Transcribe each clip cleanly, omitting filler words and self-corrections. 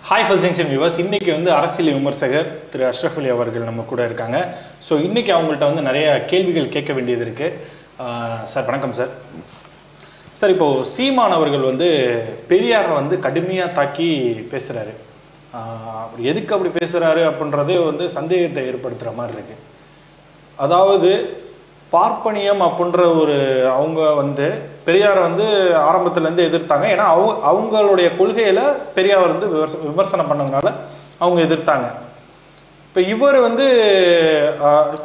Hi first junction viewers. இன்றைக்கி அரசியல் விமர்சகர் திரு அஷ்ரஃப் அலி அவர்கள் நம்ம கூட இருக்காங்க. ஸோ இன்றைக்கி அவங்கள்ட்ட நிறைய கேள்விகள் கேட்க வேண்டியது இருக்குது. சார் வணக்கம் சார். சார் இப்போது சீமான் அவர்கள் பெரியாரை கடுமையாக தாக்கி பேசுகிறாரு. அப்படி எதுக்கு அப்படி பேசுகிறாரு அப்படின்றதே சந்தேகத்தை ஏற்படுத்துகிற மாதிரி இருக்குது. அதாவது பார்ப்பனியம் அப்படின்ற ஒரு அவங்க பெரியாரை ஆரம்பத்துலேருந்து எதிர்த்தாங்க. ஏன்னா அவங்களுடைய கொள்கையில் பெரியார் விமர்சனம் பண்ணதுனால அவங்க எதிர்த்தாங்க. இப்போ இவர்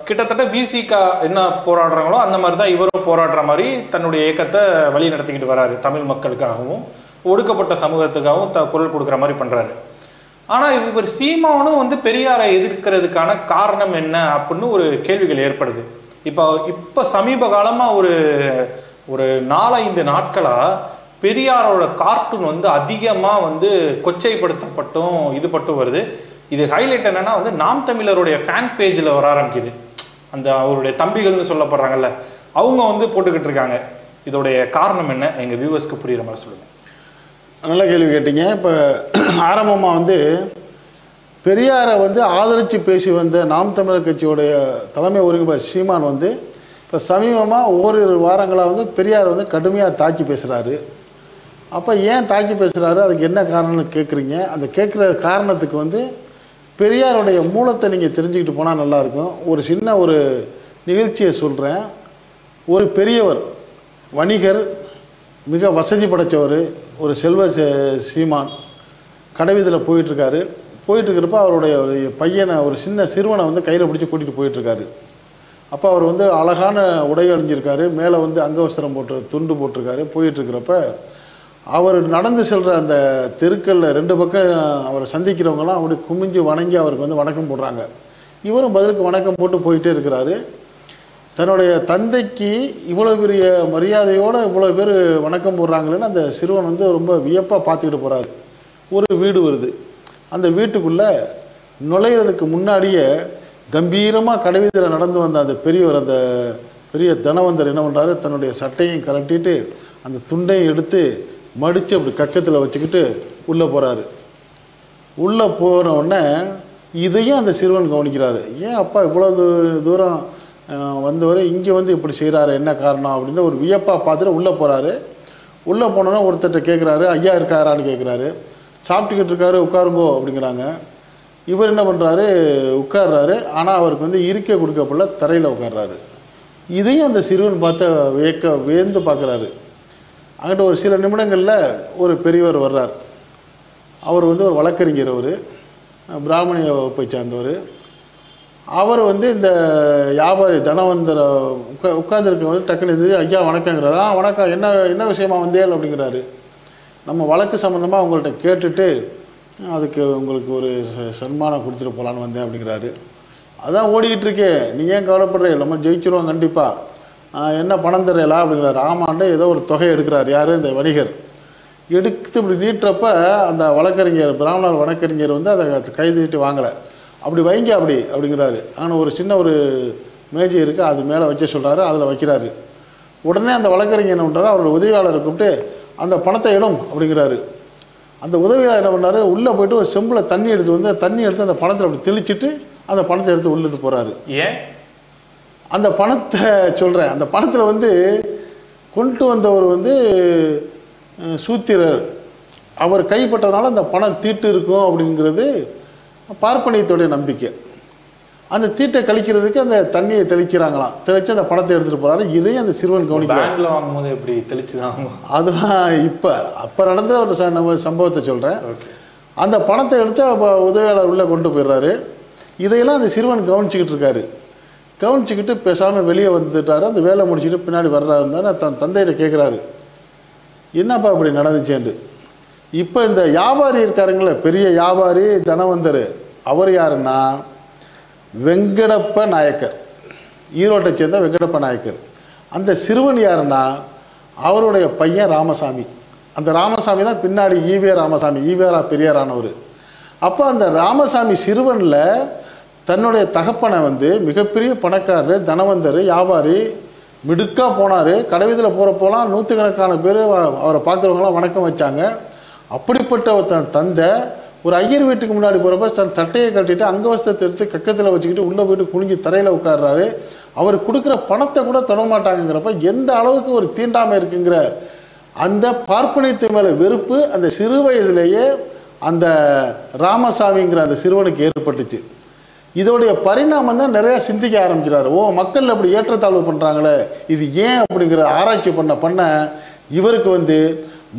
கிட்டத்தட்ட விசிகா என்ன போராடுறாங்களோ அந்த மாதிரி தான் இவரும் போராடுற மாதிரி தன்னுடைய இயக்கத்தை வழி நடத்திக்கிட்டு வராரு. தமிழ் மக்களுக்காகவும் ஒடுக்கப்பட்ட சமூகத்துக்காகவும் குரல் கொடுக்குற மாதிரி பண்ணுறாரு. ஆனால் இவர் சீமானும் பெரியாரை எதிர்க்கிறதுக்கான காரணம் என்ன அப்படின்னு ஒரு கேள்விகள் ஏற்படுது. இப்போ சமீப காலமாக ஒரு 4-5 நாட்களாக பெரியாரோட கார்ட்டூன் அதிகமாக கொச்சைப்படுத்தப்பட்டும் இதுபட்டும் வருது. இது ஹைலைட் என்னன்னா நாம் தமிழருடைய ஃபேன் பேஜில் வர ஆரம்பிக்குது. அந்த அவருடைய தம்பிகள்னு சொல்லப்படுறாங்கல்ல, அவங்க போட்டுக்கிட்டு இருக்காங்க. இதோடைய காரணம் என்ன, எங்கள் வியூவர்ஸ்க்கு புரியுற மாதிரி சொல்லுங்கள். நல்ல கேள்வி கேட்டீங்க. இப்போ ஆரம்பமாக பெரியாரை ஆதரித்து பேசி வந்த நாம் தமிழர் கட்சியோடைய தலைமை ஒருங்கிணைப்பாளர் சீமான் இப்போ சமீபமாக ஓரிரு வாரங்களாக பெரியாரை கடுமையாக தாக்கி பேசுகிறாரு. அப்போ ஏன் தாக்கி பேசுகிறாரு, அதுக்கு என்ன காரணம்னு கேட்குறீங்க. அந்த கேட்குற காரணத்துக்கு பெரியாருடைய மூலத்தை நீங்கள் தெரிஞ்சுக்கிட்டு போனால் நல்லாயிருக்கும். ஒரு சின்ன ஒரு நிகழ்ச்சியை சொல்கிறேன். ஒரு பெரியவர், வணிகர், மிக வசதி படைத்தவர், ஒரு செல்வ சீமான் கடைவீதியில் போயிட்டுருக்காரு. போயிட்டுருக்கிறப்ப அவருடைய பையனை, ஒரு சின்ன சிறுவனை கையில் பிடிச்சி கூட்டிகிட்டு போயிட்டுருக்காரு. அப்போ அவர் அழகான உடை அணிஞ்சிருக்காரு, மேலே அங்கவஸ்திரம் போட்டு துண்டு போட்டிருக்காரு. போயிட்டுருக்கிறப்ப அவர் நடந்து செல்கிற அந்த தெருக்களில் 2 பக்கம் அவரை சந்திக்கிறவங்களாம் அப்படி குமிஞ்சு வணங்கி அவருக்கு வணக்கம் போடுறாங்க. இவரும் பதிலுக்கு வணக்கம் போட்டு போயிட்டே இருக்கிறாரு. தன்னுடைய தந்தைக்கு இவ்வளோ பெரிய மரியாதையோடு இவ்வளோ பேர் வணக்கம் போடுறாங்களேன்னு அந்த சிறுவன் ரொம்ப வியப்பாக பார்த்துக்கிட்டு போகிறாரு. ஒரு வீடு வருது. அந்த வீட்டுக்குள்ளே நுழையிறதுக்கு முன்னாடியே கம்பீரமாக கடைவீதியில் நடந்து வந்த அந்த பெரியவர், அந்த பெரிய தனவந்தர் என்ன பண்ணுறாரு, தன்னுடைய சட்டையும் கலட்டிட்டு அந்த துண்டையும் எடுத்து மடித்து அப்படி கக்கத்தில் வச்சுக்கிட்டு உள்ளே போகிறாரு. உள்ளே போன உடனே இதையும் அந்த சிறுவன் கவனிக்கிறாரு. ஏன் அப்பா இவ்வளோ தூரம் வந்தவர் இங்கே இப்படி செய்கிறாரு, என்ன காரணம் அப்படின்னு ஒரு வியப்பாக பார்த்துட்டு உள்ளே போகிறாரு. உள்ளே போனோன்னா ஒருத்தர்கிட்ட கேட்குறாரு, ஐயா இருக்காரான்னு கேட்குறாரு. சாப்பிட்டுக்கிட்டு இருக்காரு, உட்காருங்கோ அப்படிங்கிறாங்க. இவர் என்ன பண்ணுறாரு, உட்கார்றாரு. ஆனால் அவருக்கு இருக்க கொடுக்கப்படல, தரையில் உட்கார்றாரு. இதையும் அந்த சிறுவன் பார்த்து வியந்து பார்க்குறாரு. அங்கிட்ட ஒரு சில நிமிடங்களில் ஒரு பெரியவர் வர்றார். அவர் ஒரு வழக்கறிஞர், அவர் பிராமணிய வகுப்பை சார்ந்தவர். அவர் இந்த வியாபாரி தனவந்தரை உட்கார்ந்துருக்க டக்குன்னு எதிர்த்து ஐயா வணக்கங்கிறாரா. வணக்கம், என்ன விஷயமா வந்தேன் அப்படிங்கிறாரு. நம்ம வழக்கு சம்மந்தமாக உங்கள்கிட்ட கேட்டுட்டு அதுக்கு உங்களுக்கு ஒரு சன்மானம் கொடுத்துட்டு போகலான்னு வந்தேன் அப்படிங்கிறாரு. அதான் ஓடிக்கிட்டு இருக்கே, நீ ஏன் கவலைப்படுற, நம்ம ஜெயிச்சிருவோம் கண்டிப்பாக, என்ன பணம் தரையலா அப்படிங்கிறாரு. ஆமாண்டு ஏதோ ஒரு தொகை எடுக்கிறார். யார், இந்த வணிகர். எடுத்து இப்படி நீட்டுறப்ப அந்த வழக்கறிஞர், பிராமணர் வழக்கறிஞர் அதை கைதுட்டு வாங்கலை. அப்படி வைங்க அப்படிங்கிறாரு. ஆனால் ஒரு சின்ன ஒரு மேஜை இருக்குது, அது மேலே வைக்க சொல்கிறாரு. அதில் வைக்கிறாரு. உடனே அந்த வழக்கறிஞர் என்ன பண்ணுறாரு, அவரோட உதவியாளரை கூப்பிட்டு அந்த பணத்தை இடும் அப்படிங்கிறாரு. அந்த உதவியாளர் என்ன பண்ணாரு, உள்ளே போய்ட்டு ஒரு செம்பில் தண்ணி எடுத்து அந்த பணத்தில் அப்படி தெளிச்சுட்டு அந்த பணத்தை எடுத்து உள்ளிட்டு போகிறாரு. ஏன் அந்த பணத்தை சொல்கிறேன், அந்த பணத்தில் கொண்டு வந்தவர் சூத்திரர். அவர் கைப்பட்டதுனால அந்த பணம் தீட்டு இருக்கும் அப்படிங்கிறது பார்ப்பனியத்துடைய நம்பிக்கை. அந்த தீட்டை கழிக்கிறதுக்கு அந்த தண்ணியை தெளிக்கிறாங்களாம். தெளித்து அந்த பணத்தை எடுத்துகிட்டு போகிறாரு. இதையும் அந்த சிறுவன் கவனிக்கிறாங்க. வாங்கும்போது எப்படி தெளிச்சு தான் அதுதான் அப்போ நடந்த ஒரு சம்பவத்தை சொல்கிறேன். அந்த பணத்தை எடுத்து உதவியாளர் உள்ளே கொண்டு போயிடுறாரு. இதையெல்லாம் அந்த சிறுவன் கவனிச்சிக்கிட்டு இருக்காரு. கவனிச்சிக்கிட்டு பேசாமல் வெளியே வந்துட்டார். அந்த வேலை முடிச்சுட்டு பின்னாடி வர்றாருந்தானே தன் தந்தையிட்ட கேட்குறாரு, என்னப்பா இப்படி நடந்துச்சேன்ட்டு. இப்போ இந்த வியாபாரி இருக்காருங்களே, பெரிய வியாபாரி தனவந்தர், அவர் யாருன்னா வெங்கடப்ப நாயக்கர், ஈரோட்டை சேர்ந்த வெங்கடப்ப நாயக்கர். அந்த சிறுவன் யாருன்னா அவருடைய பையன் ராமசாமி. அந்த ராமசாமி தான் பின்னாடி ஈவே ராமசாமி, ஈவேரா பெரியாரானவர். அப்போ அந்த ராமசாமி சிறுவனில் தன்னுடைய தகப்பனை மிகப்பெரிய பணக்காரர், தனவந்தர், வியாபாரி, மிடுக்காக போனார். கடைவீதியில் போகிறப்போலாம் 100 கணக்கான பேர் அவரை பார்க்குறவங்களாம் வணக்கம் வச்சாங்க. அப்படிப்பட்ட தந்தை ஒரு ஐயர் வீட்டுக்கு முன்னாடி போகிறப்ப சட்டையை கட்டிட்டு அங்கவஸ்திரத்தை எடுத்து கக்கத்தில் வச்சுக்கிட்டு உள்ளே போயிட்டு குனிஞ்சு தரையில் உட்கார்றாரு. அவர் கொடுக்குற பணத்தை கூட தொட மாட்டாங்கிறப்ப எந்த அளவுக்கு ஒரு தீண்டாமை இருக்குங்கிற அந்த பார்ப்பனியத்து மேலே வெறுப்பு அந்த சிறு வயதிலேயே அந்த ராமசாமிங்கிற அந்த சிறுவனுக்கு ஏற்பட்டுச்சு. இதோடைய பரிணாமம் தான் நிறையா சிந்திக்க ஆரம்பிக்கிறாரு. மக்கள் அப்படி ஏற்றத்தாழ்வு பண்ணுறாங்களே, இது ஏன் அப்படிங்கிற ஆராய்ச்சி பண்ண இவருக்கு வந்து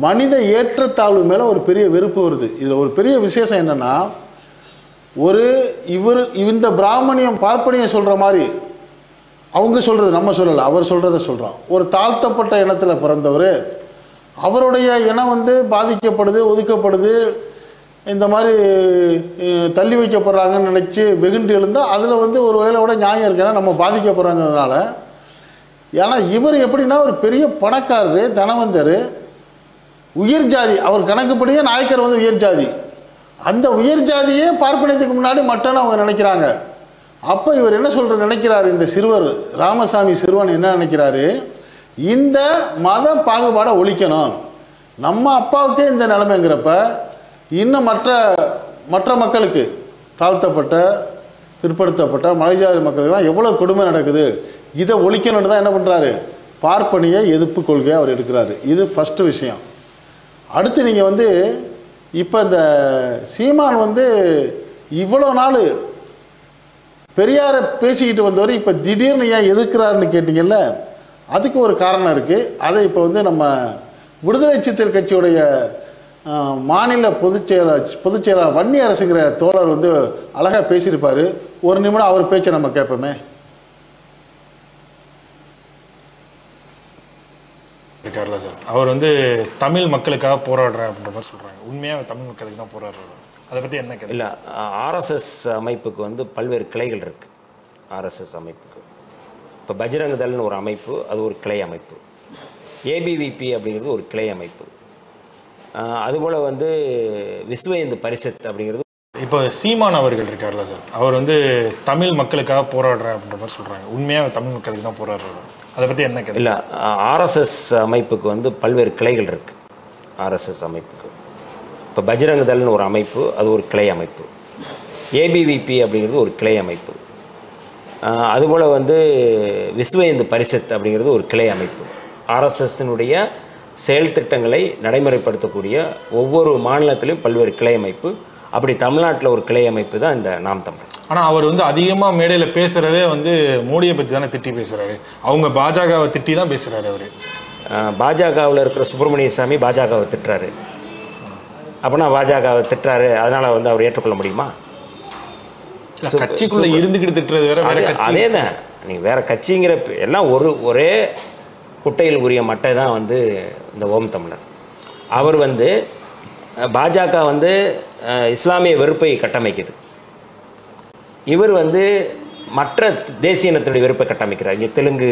மனித ஏற்றத்தாழ்வு மேலே ஒரு பெரிய வெறுப்பு வருது. இதில் ஒரு பெரிய விசேஷம் என்னென்னா, இந்த பிராமணியம் பார்ப்பனியம் சொல்கிற மாதிரி அவங்க சொல்கிறது நம்ம சொல்லலை, அவர் சொல்கிறத சொல்கிறோம். ஒரு தாழ்த்தப்பட்ட இனத்தில் பிறந்தவர், அவருடைய இனம் வந்து பாதிக்கப்படுது, ஒதுக்கப்படுது, இந்த மாதிரி தள்ளி வைக்கப்படுறாங்கன்னு நினச்சி வெகுண்டு எழுந்தால் அதில் வந்து ஒரு வேளை விட நியாயம் இருக்குன்னா நம்ம பாதிக்கப்படுறாங்கிறதுனால. ஏன்னா இவர் எப்படின்னா ஒரு பெரிய பணக்காரர், தனவந்தர், உயர் ஜாதி. அவர் கணக்குப்படியே நாயக்கர் வந்து உயர் ஜாதி. அந்த உயர் ஜாதியே பார்ப்பனியத்துக்கு முன்னாடி மட்டும்னு அவங்க நினைக்கிறாங்க. அப்போ இவர் என்ன நினைக்கிறாரு, இந்த சிறுவர் ராமசாமி சிறுவன் என்ன நினைக்கிறாரு, இந்த மத பாகுபாடை ஒழிக்கணும். நம்ம அப்பாவுக்கே இந்த நிலைமைங்கிறப்ப இன்னும் மற்ற மக்களுக்கு, தாழ்த்தப்பட்ட பிற்படுத்தப்பட்ட மலைஜாதி மக்களுக்கெல்லாம் எவ்வளோ கொடுமை நடக்குது, இதை ஒழிக்கணும்னு தான் என்ன பண்ணுறாரு, பார்ப்பனிய எதிர்ப்பு கொள்கையை அவர் எடுக்கிறாரு. இது ஃபஸ்ட்டு விஷயம். அடுத்து நீங்கள் வந்து இப்போ இந்த சீமான் வந்து இவ்வளோ நாள் பெரியாரை பேசிக்கிட்டு வந்தவர் இப்போ திடீர்னு ஏன் எதிர்க்கிறாருன்னு கேட்டிங்கல்ல, அதுக்கு ஒரு காரணம் இருக்குது. அதை இப்போ வந்து நம்ம விடுதலை சிறுத்தைகள் கட்சியுடைய மாநில பொதுச்செயலாளர் வன்னி அரசுங்கிற தோழர் வந்து அழகாக பேசியிருப்பார். ஒரு நிமிடம் அவர் பேச்சை நம்ம கேட்போமே. இருக்கார்ல சார், அவர் வந்து தமிழ் மக்களுக்காக போராடுறேன் அப்படின்ற மாதிரி சொல்கிறாங்க. உண்மையாக தமிழ் மக்களுக்கு தான் போராடுறாரு. அதை பற்றி என்ன கேட்க? இல்லை, ஆர்எஸ்எஸ் அமைப்புக்கு வந்து பல்வேறு கிளைகள் இருக்குது. ஆர்எஸ்எஸ் அமைப்புக்கு இப்போ பஜ்ரங் தள்னு ஒரு அமைப்பு, அது ஒரு கிளை அமைப்பு. ஏபிவிபி அப்படிங்கிறது ஒரு கிளை அமைப்பு. அதுபோல் வந்து விஸ்வ இந்து பரிஷத் அப்படிங்கிறது. இப்போ சீமான் அவர்கள் இருக்கார்ல சார், அவர் வந்து தமிழ் மக்களுக்காக போராடுறேன் அப்படின்ற மாதிரி சொல்கிறாங்க. உண்மையாக தமிழ் மக்களுக்கு தான் போராடுறாரு. அதை பற்றி என்ன கேட்க? இல்லை, ஆர்எஸ்எஸ் அமைப்புக்கு வந்து பல்வேறு கிளைகள் இருக்குது. ஆர்எஸ்எஸ் அமைப்புக்கு இப்போ பஜ்ரங் தள்னு ஒரு அமைப்பு, அது ஒரு கிளை அமைப்பு. ஏபிவிபி அப்படிங்கிறது ஒரு கிளை அமைப்பு. அதுபோல் வந்து விஸ்வ இந்து பரிஷத் அப்படிங்கிறது ஒரு கிளை அமைப்பு. ஆர்எஸ்எஸ்னுடைய செயல் திட்டங்களை நடைமுறைப்படுத்தக்கூடிய ஒவ்வொரு மாநிலத்திலும் பல்வேறு கிளை அமைப்பு. அப்படி தமிழ்நாட்டில் ஒரு கிளை அமைப்பு தான் இந்த நாம் தமிழர். ஆனால் அவர் வந்து அதிகமாக மேடையில் பேசுகிறதே வந்து மோடியை பற்றி தானே திட்டி பேசுகிறாரு. அவங்க பாஜகவை திட்டி தான் பேசுகிறாரு. அவர் பாஜகவில் இருக்கிற சுப்பிரமணிய சாமி பாஜகவை திட்டுறாரு. அப்படின்னா பாஜகவை திட்டுறாரு, அதனால் வந்து அவர் ஏற்றுக்கொள்ள முடியுமா? கட்சிக்குள்ளே இருந்துக்கிட்டு திட்டுறது வேற. அதே தான், நீங்கள் வேறு கட்சிங்கிற எல்லாம் ஒரே குட்டையில் உரிய மட்டை தான் வந்து இந்த ஓம் தமிழர். அவர் வந்து பாஜக வந்து இஸ்லாமிய வெறுப்பை கட்டமைக்குது. இவர் வந்து மற்ற தேசிய இனத்துடைய வெறுப்பை கட்டமைக்கிறார். இங்கே தெலுங்கு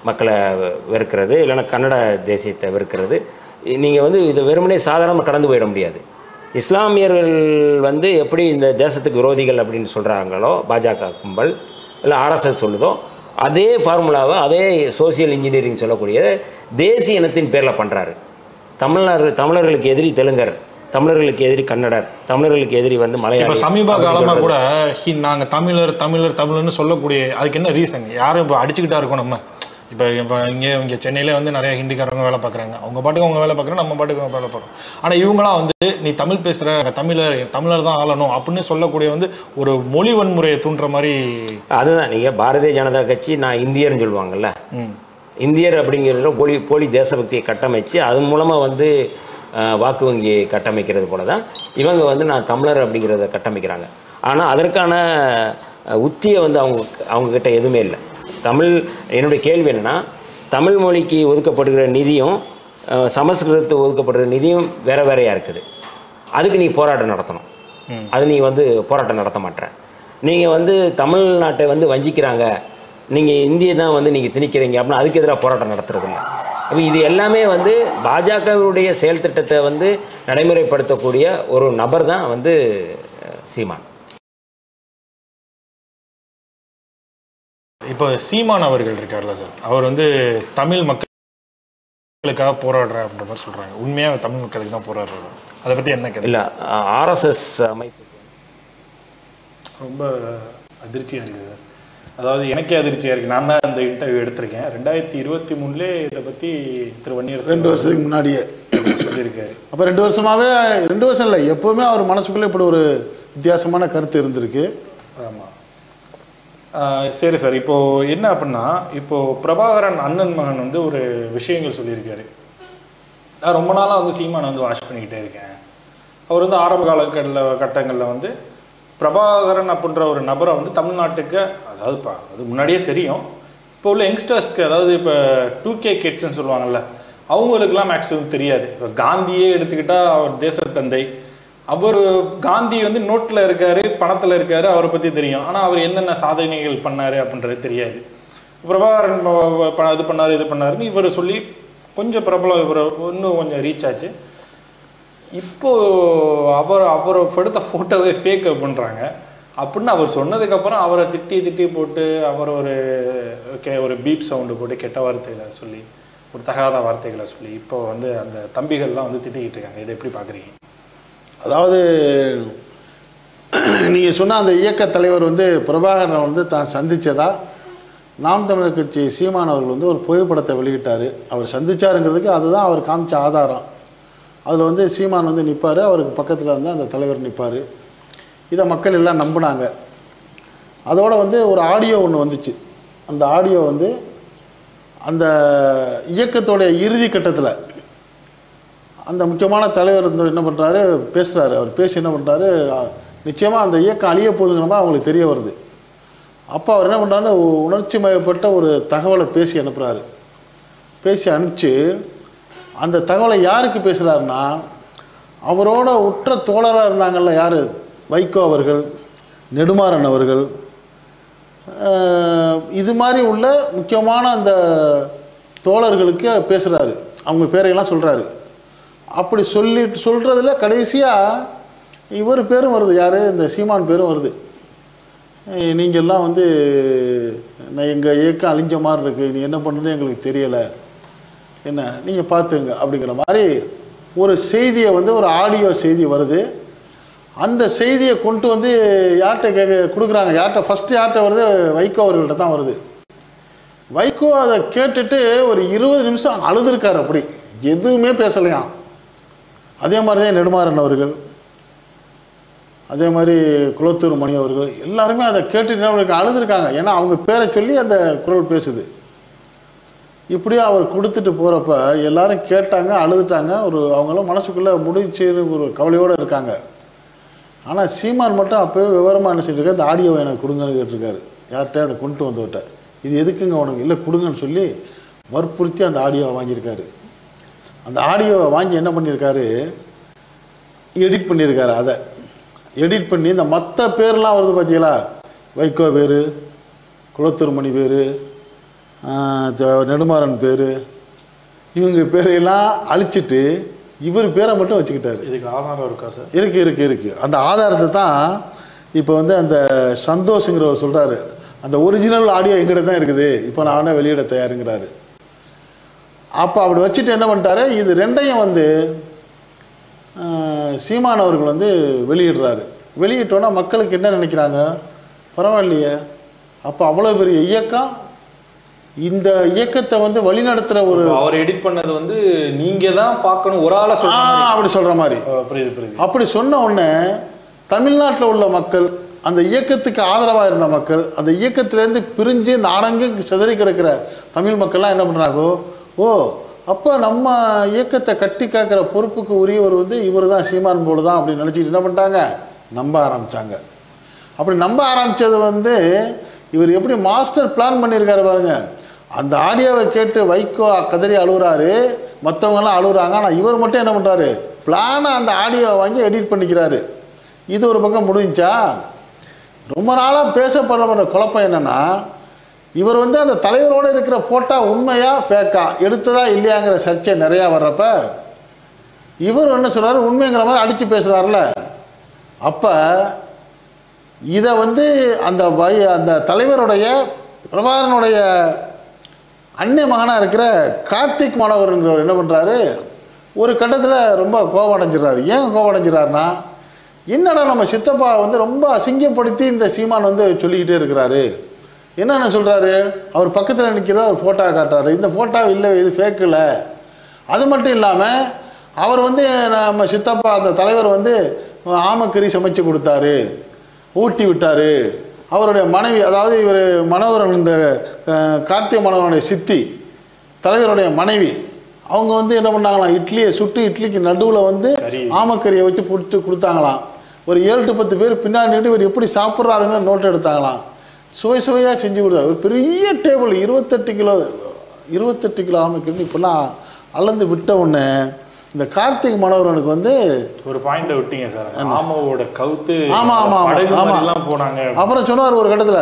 மக்களை வெறுக்கிறது, இல்லைன்னா கன்னட தேசியத்தை வெறுக்கிறது. நீங்கள் வந்து இதை வெறுமனே சாதாரணமாக கடந்து போயிட முடியாது. இஸ்லாமியர்கள் வந்து எப்படி இந்த தேசத்துக்கு விரோதிகள் அப்படின்னு சொல்கிறாங்களோ பாஜக கும்பல், இல்லை ஆர்எஸ்எஸ் சொல்லுதோ, அதே ஃபார்முலாவை அதே சோசியல் இன்ஜினியரிங் சொல்லக்கூடிய தேசிய இனத்தின் பேரில் பண்ணுறாரு. தமிழர்களுக்கு எதிரி தெலுங்கர், தமிழர்களுக்கு எதிரி கன்னடர், தமிழர்களுக்கு எதிரி வந்து மலையாளி. சமீப காலமாக கூட நாங்கள் தமிழர்னு சொல்லக்கூடிய அதுக்கு என்ன ரீசன்? யாரும் இப்போ அடிச்சுக்கிட்டா இருக்கோம். நம்ம இப்போ இங்கே சென்னையில் வந்து நிறைய ஹிந்திக்காரங்க வேலை பார்க்குறாங்க. அவங்க பாட்டுக்கு அவங்க வேலை பார்க்குறாங்க, நம்ம பாட்டுக்கு வேலை பார்க்குறோம். ஆனால் இவங்களாம் வந்து நீ தமிழ் பேசுகிற, தமிழர் தான் ஆளணும் அப்படின்னு சொல்லக்கூடிய வந்து ஒரு மொழி வன்முறையை தூண்டுற மாதிரி. அதுதான் நீங்கள் பாரதிய ஜனதா கட்சி நான் இந்தியர்னு சொல்லுவாங்கல்ல, இந்தியர் அப்படிங்கிற போலி தேசபக்தியை கட்டமைச்சு அதன் மூலமாக வந்து வாக்கு வங்கியை கட்டமைக்கிறது போல தான் இவங்க வந்து நான் தமிழர் அப்படிங்கிறத கட்டமைக்கிறாங்க. ஆனால் அதற்கான உத்தியை வந்து அவங்கக்கிட்ட எதுவுமே இல்லை. என்னுடைய கேள்வி என்னென்னா, தமிழ் மொழிக்கு ஒதுக்கப்படுகிற நிதியும் சமஸ்கிருதத்துக்கு ஒதுக்கப்படுகிற நிதியும் வேறையாக இருக்குது. அதுக்கு நீ போராட்டம் நடத்தணும். அது நீ வந்து போராட்டம் நடத்த மாட்டேற. நீங்கள் வந்து தமிழ்நாட்டை வந்து வஞ்சிக்கிறாங்க, நீங்கள் இந்தியை தான் வந்து நீங்கள் திணிக்கிறீங்க அப்படின்னா அதுக்கு எதிராக போராட்டம் நடத்துறதில்லை. இப்போ இது எல்லாமே வந்து பாஜகவுடைய செயல் திட்டத்தை வந்து நடைமுறைப்படுத்தக்கூடிய ஒரு நபர் தான் வந்து சீமான். இப்போ சீமான் அவர்கள் இருக்கார்ல சார், அவர் வந்து தமிழ் மக்களுக்காக போராடுறேன் அப்படின்ற மாதிரி சொல்கிறாங்க. உண்மையாக தமிழ் மக்களுக்கு தான் போராடுறாரு. அதை பற்றி என்ன கேள்வி? இல்லை, ஆர்எஸ்எஸ் அமைப்பு ரொம்ப அதிர்ச்சியாக இருக்குது. அதாவது எனக்கே அதிர்ச்சியாக இருக்குது. நான் தான் இந்த இன்டர்வியூ எடுத்திருக்கேன். 2023 இதை பற்றி திரு வன்னியரசு 2 வருஷத்துக்கு முன்னாடியே சொல்லியிருக்காரு. அப்போ 2 வருஷமாகவே, 2 வருஷம் இல்லை, எப்போவுமே அவர் மனசுக்குள்ளே இப்படி ஒரு வித்தியாசமான கருத்து இருந்திருக்கு. ஆமாம். சரி சார், இப்போது என்ன அப்படின்னா, இப்போது பிரபாகரன் அண்ணன் மகன் வந்து ஒரு விஷயங்கள் சொல்லியிருக்காரு. நான் ரொம்ப நாளாக வந்து சீமானை வந்து வாட்ச் பண்ணிக்கிட்டே இருக்கேன். அவர் வந்து ஆரம்ப கட்டங்களில் வந்து பிரபாகரன் அப்படின்ற ஒரு நபரை வந்து தமிழ்நாட்டுக்கு, அதாவது அது முன்னாடியே தெரியும், இப்போ உள்ள யங்ஸ்டர்ஸ்க்கு, அதாவது இப்போ 2K கிட்ஸ்ன்னு சொல்லுவாங்கள்ல, அவங்களுக்கெல்லாம் மேக்ஸிமம் தெரியாது. இப்போ காந்தியே எடுத்துக்கிட்டால் அவர் தேசத்தந்தை, அவர் காந்தி வந்து நோட்டில் இருக்கார், பணத்தில் இருக்கார், அவரை பற்றி தெரியும். ஆனால் அவர் என்னென்ன சாதனைகள் பண்ணார் அப்படின்றது தெரியாது. பிரபாகரன் இது பண்ணாருன்னு இவர் சொல்லி கொஞ்சம் பிரபலம், இவர் இன்னும் கொஞ்சம் ரீச் ஆச்சு. இப்போது அவரை எடுத்த ஃபோட்டோவே ஃபேக் பண்ணுறாங்க அப்படின்னு அவர் சொன்னதுக்கப்புறம் அவரை திட்டி போட்டு அவர் ஒரு பீப் சவுண்டு போட்டு கெட்ட வார்த்தைகளை சொல்லி, ஒரு தகாத வார்த்தைகளை சொல்லி இப்போ வந்து அந்த தம்பிகள்லாம் வந்து திட்டிக்கிட்டு இருக்காங்க. இதை எப்படி பார்க்குறீங்க? அதாவது நீங்கள் சொன்ன அந்த இயக்க தலைவர் வந்து பிரபாகரனை வந்து தான் சந்தித்ததா நாம் தமிழர் கட்சி சீமான் அவர்கள் வந்து ஒரு புகைப்படத்தை வெளியிட்டார். அவர் சந்திச்சாருங்கிறதுக்கு அதுதான் அவர் காமிச்ச ஆதாரம். அதில் வந்து சீமான் வந்து நிற்பார், அவருக்கு பக்கத்தில் வந்து அந்த தலைவர் நிற்பார். இதை மக்கள் எல்லாம் நம்பினாங்க. அதோடு வந்து ஒரு ஆடியோ ஒன்று வந்துச்சு. அந்த ஆடியோ வந்து அந்த இயக்கத்தோடைய இறுதி கட்டத்தில் அந்த முக்கியமான தலைவர் வந்து என்ன பண்ணுறாரு, பேசுகிறாரு. அவர் பேசி என்ன பண்ணுறாரு, நிச்சயமாக அந்த இயக்கம் அழிய போகுதுங்கிற மாதிரி அவங்களுக்கு தெரிய வருது. அப்போ அவர் என்ன பண்ணுறாரு, உணர்ச்சி மயப்பட்ட ஒரு தகவலை பேசி அனுப்புகிறாரு. பேசி அனுப்பிச்சு அந்த தகவலை யாருக்கு பேசுகிறாருன்னா, அவரோட உற்ற தோழராக இருந்தாங்கள்ல, யார், வைகோ அவர்கள், நெடுமாறன் அவர்கள், இது மாதிரி உள்ள முக்கியமான அந்த தோழர்களுக்கு பேசுகிறாரு. அவங்க பேரையெல்லாம் சொல்கிறாரு. அப்படி சொல்கிறதுல கடைசியாக இவர் பேரும் வருது. யார், இந்த சீமான் பேரும் வருது. நீங்கள்லாம் வந்து நான் எங்கள் இயக்கம் அழிஞ்ச மாதிரி இருக்குது, நீ என்ன பண்ணுறது எங்களுக்கு தெரியலை, என்ன நீங்கள் பார்த்துங்க அப்படிங்கிற மாதிரி ஒரு செய்தியை வந்து, ஒரு ஆடியோ செய்தி வருது. அந்த செய்தியை கொண்டு வந்து யார்கிட்ட கொடுக்குறாங்க, யார்கிட்ட வருது, வைகோ அவர்கள்ட்ட தான் வருது. வைகோ அதை கேட்டுட்டு ஒரு 20 நிமிஷம் அழுதுருக்கார். அப்படி எதுவுமே பேசலையாம். அதே மாதிரி தான் நெடுமாறன் அவர்கள், அதே மாதிரி குளத்தூர் மணி அவர்கள், எல்லாருமே அதை கேட்டுட்டு அழுதுருக்காங்க. ஏன்னா அவங்க பேரை சொல்லி அந்த குரல் பேசுது. இப்படியே அவர் கொடுத்துட்டு போகிறப்ப எல்லாரும் கேட்டாங்க, அழுதுட்டாங்க. அவங்களாம் மனசுக்குள்ளே முடிச்சுன்னு ஒரு கவலையோடு இருக்காங்க. ஆனால் சீமான் மட்டும் அப்போவே விவரமாக என்ன செஞ்சுருக்காரு, இந்த ஆடியோவை எனக்கு கொடுங்கன்னு கேட்டிருக்காரு. யார்கிட்ட அதை கொண்டு வந்துவிட்ட, இது எதுக்குங்க உனக்கு, இல்லை கொடுங்கன்னு சொல்லி வற்புறுத்தி அந்த ஆடியோவை வாங்கியிருக்காரு. அந்த ஆடியோவை வாங்கி என்ன பண்ணியிருக்காரு, எடிட் பண்ணியிருக்காரு. அதை எடிட் பண்ணி இந்த மற்ற பேர்லாம் வருது பார்த்தீங்களா, வைகோ பேர், குளத்தூர் மணி பேர், நெடுமாறன் பேர், இவங்க பேரையெல்லாம் அழிச்சிட்டு இவர் பேரை மட்டும் வச்சுக்கிட்டாரு. இதுக்கு ஆதாரம் இருக்கா சார்? இருக்குது. அந்த ஆதாரத்தை தான் இப்போ வந்து அந்த சந்தோஷங்கிறவர் சொல்கிறாரு, அந்த ஒரிஜினல் ஆடியோ எங்கிட்ட தான் இருக்குது, இப்போ நானே வெளியிட தயாருங்கிறாரு. அப்போ அப்படி வச்சுட்டு என்ன பண்ணிட்டாரு, இது ரெண்டையும் வந்து சீமான் அவர்கள் வந்து வெளியிடுறாரு. வெளியிட்டோன்னா மக்களுக்கு என்ன நினைக்கிறாங்க, பரவாயில்லையே, அப்போ அவ்வளோ பெரிய இயக்கம், இந்த இயக்கத்தை வந்து வழிநடத்துகிற ஒரு, அவர் எடிட் பண்ணது வந்து நீங்கள் தான் பார்க்கணும், ஒரு ஆளை அப்படி சொல்கிற மாதிரி. அப்படி சொன்ன உடனே தமிழ்நாட்டில் உள்ள மக்கள், அந்த இயக்கத்துக்கு ஆதரவாக இருந்த மக்கள், அந்த இயக்கத்திலேருந்து பிரிஞ்சு நாடங்கு சிதறி கிடக்கிற தமிழ் மக்கள்லாம் என்ன பண்ணுறாங்கோ, ஓ அப்போ நம்ம இயக்கத்தை கட்டி காக்கிற பொறுப்புக்கு உரியவர் வந்து இவர் தான், சீமான் போல தான் அப்படின்னு நினச்சிட்டு என்ன பண்ணிட்டாங்க, நம்ப ஆரம்பித்தாங்க. அப்படி நம்ப ஆரம்பித்தது வந்து இவர் எப்படி மாஸ்டர் பிளான் பண்ணியிருக்காரு பாருங்க. அந்த ஆடியோவை கேட்டு வைகோ கதறி அழுகுறாரு, மற்றவங்கெல்லாம் அழுகுறாங்க. ஆனால் இவர் மட்டும் என்ன பண்ணுறாரு, பிளானாக அந்த ஆடியோவை வாங்கி எடிட் பண்ணிக்கிறாரு. இது ஒரு பக்கம் முடிஞ்சா, ரொம்ப நாளாக பேசப்படுற குழப்பம் என்னென்னா, இவர் வந்து அந்த தலைவரோடு இருக்கிற ஃபோட்டோ உண்மையா ஃபேக்கா, எடுத்ததா இல்லையாங்கிற சர்ச்சை நிறையா வர்றப்ப இவர் என்ன சொல்கிறாரு, உண்மைங்கிற மாதிரி அடித்து பேசுகிறாருல. அப்போ இதை வந்து அந்த தலைவருடைய பிரபாகரனுடைய அன்னை மகனாக இருக்கிற கார்த்திக் மாணவருங்கிறவர் என்ன பண்ணுறாரு, ஒரு கட்டத்தில் ரொம்ப கோபம் அடைஞ்சிடறாரு. ஏன் கோபம் அடைஞ்சிடறாருன்னா, என்னடா நம்ம சித்தப்பா வந்து ரொம்ப அசிங்கப்படுத்தி இந்த சீமான் வந்து சொல்லிக்கிட்டே இருக்கிறாரு. என்னென்ன சொல்கிறாரு, அவர் பக்கத்தில் நிற்கிறத ஒரு ஃபோட்டோ காட்டுறாரு. இந்த ஃபோட்டோ இல்லை, இது ஃபேக்கில். அது மட்டும் இல்லாமல் அவர் வந்து நம்ம சித்தப்பா அந்த தலைவர் வந்து ஆமக்கறி சமைச்சு கொடுத்தாரு, ஊட்டி விட்டார். அவருடைய மனைவி, அதாவது இவர் மனோகரன், இந்த கார்த்திகை மனோகரனுடைய சித்தி தலைவருடைய மனைவி, அவங்க வந்து என்ன பண்ணாங்களாம், இட்லியை சுட்டு இட்லிக்கு நடுவில் வந்து ஆமக்கறியை வச்சு பிடிச்சி கொடுத்தாங்களாம். ஒரு 7 to 10 பேர் பின்னாடி நின்று இவர் எப்படி சாப்பிட்றாருங்கன்னு நோட்டு எடுத்தாங்களாம். சுவையாக செஞ்சு கொடுத்தாரு. ஒரு பெரிய டேபிள் 28 கிலோ ஆமக்கறி இப்போலாம் அளந்து விட்ட உடனே இந்த கார்த்திக் மனோகரனுக்கு வந்து ஒரு பாயிண்ட் விட்டீங்க சார். ஆமாவோட கவுத்து போனாங்க. அப்புறம் சொன்னார் ஒரு கட்டத்தில்,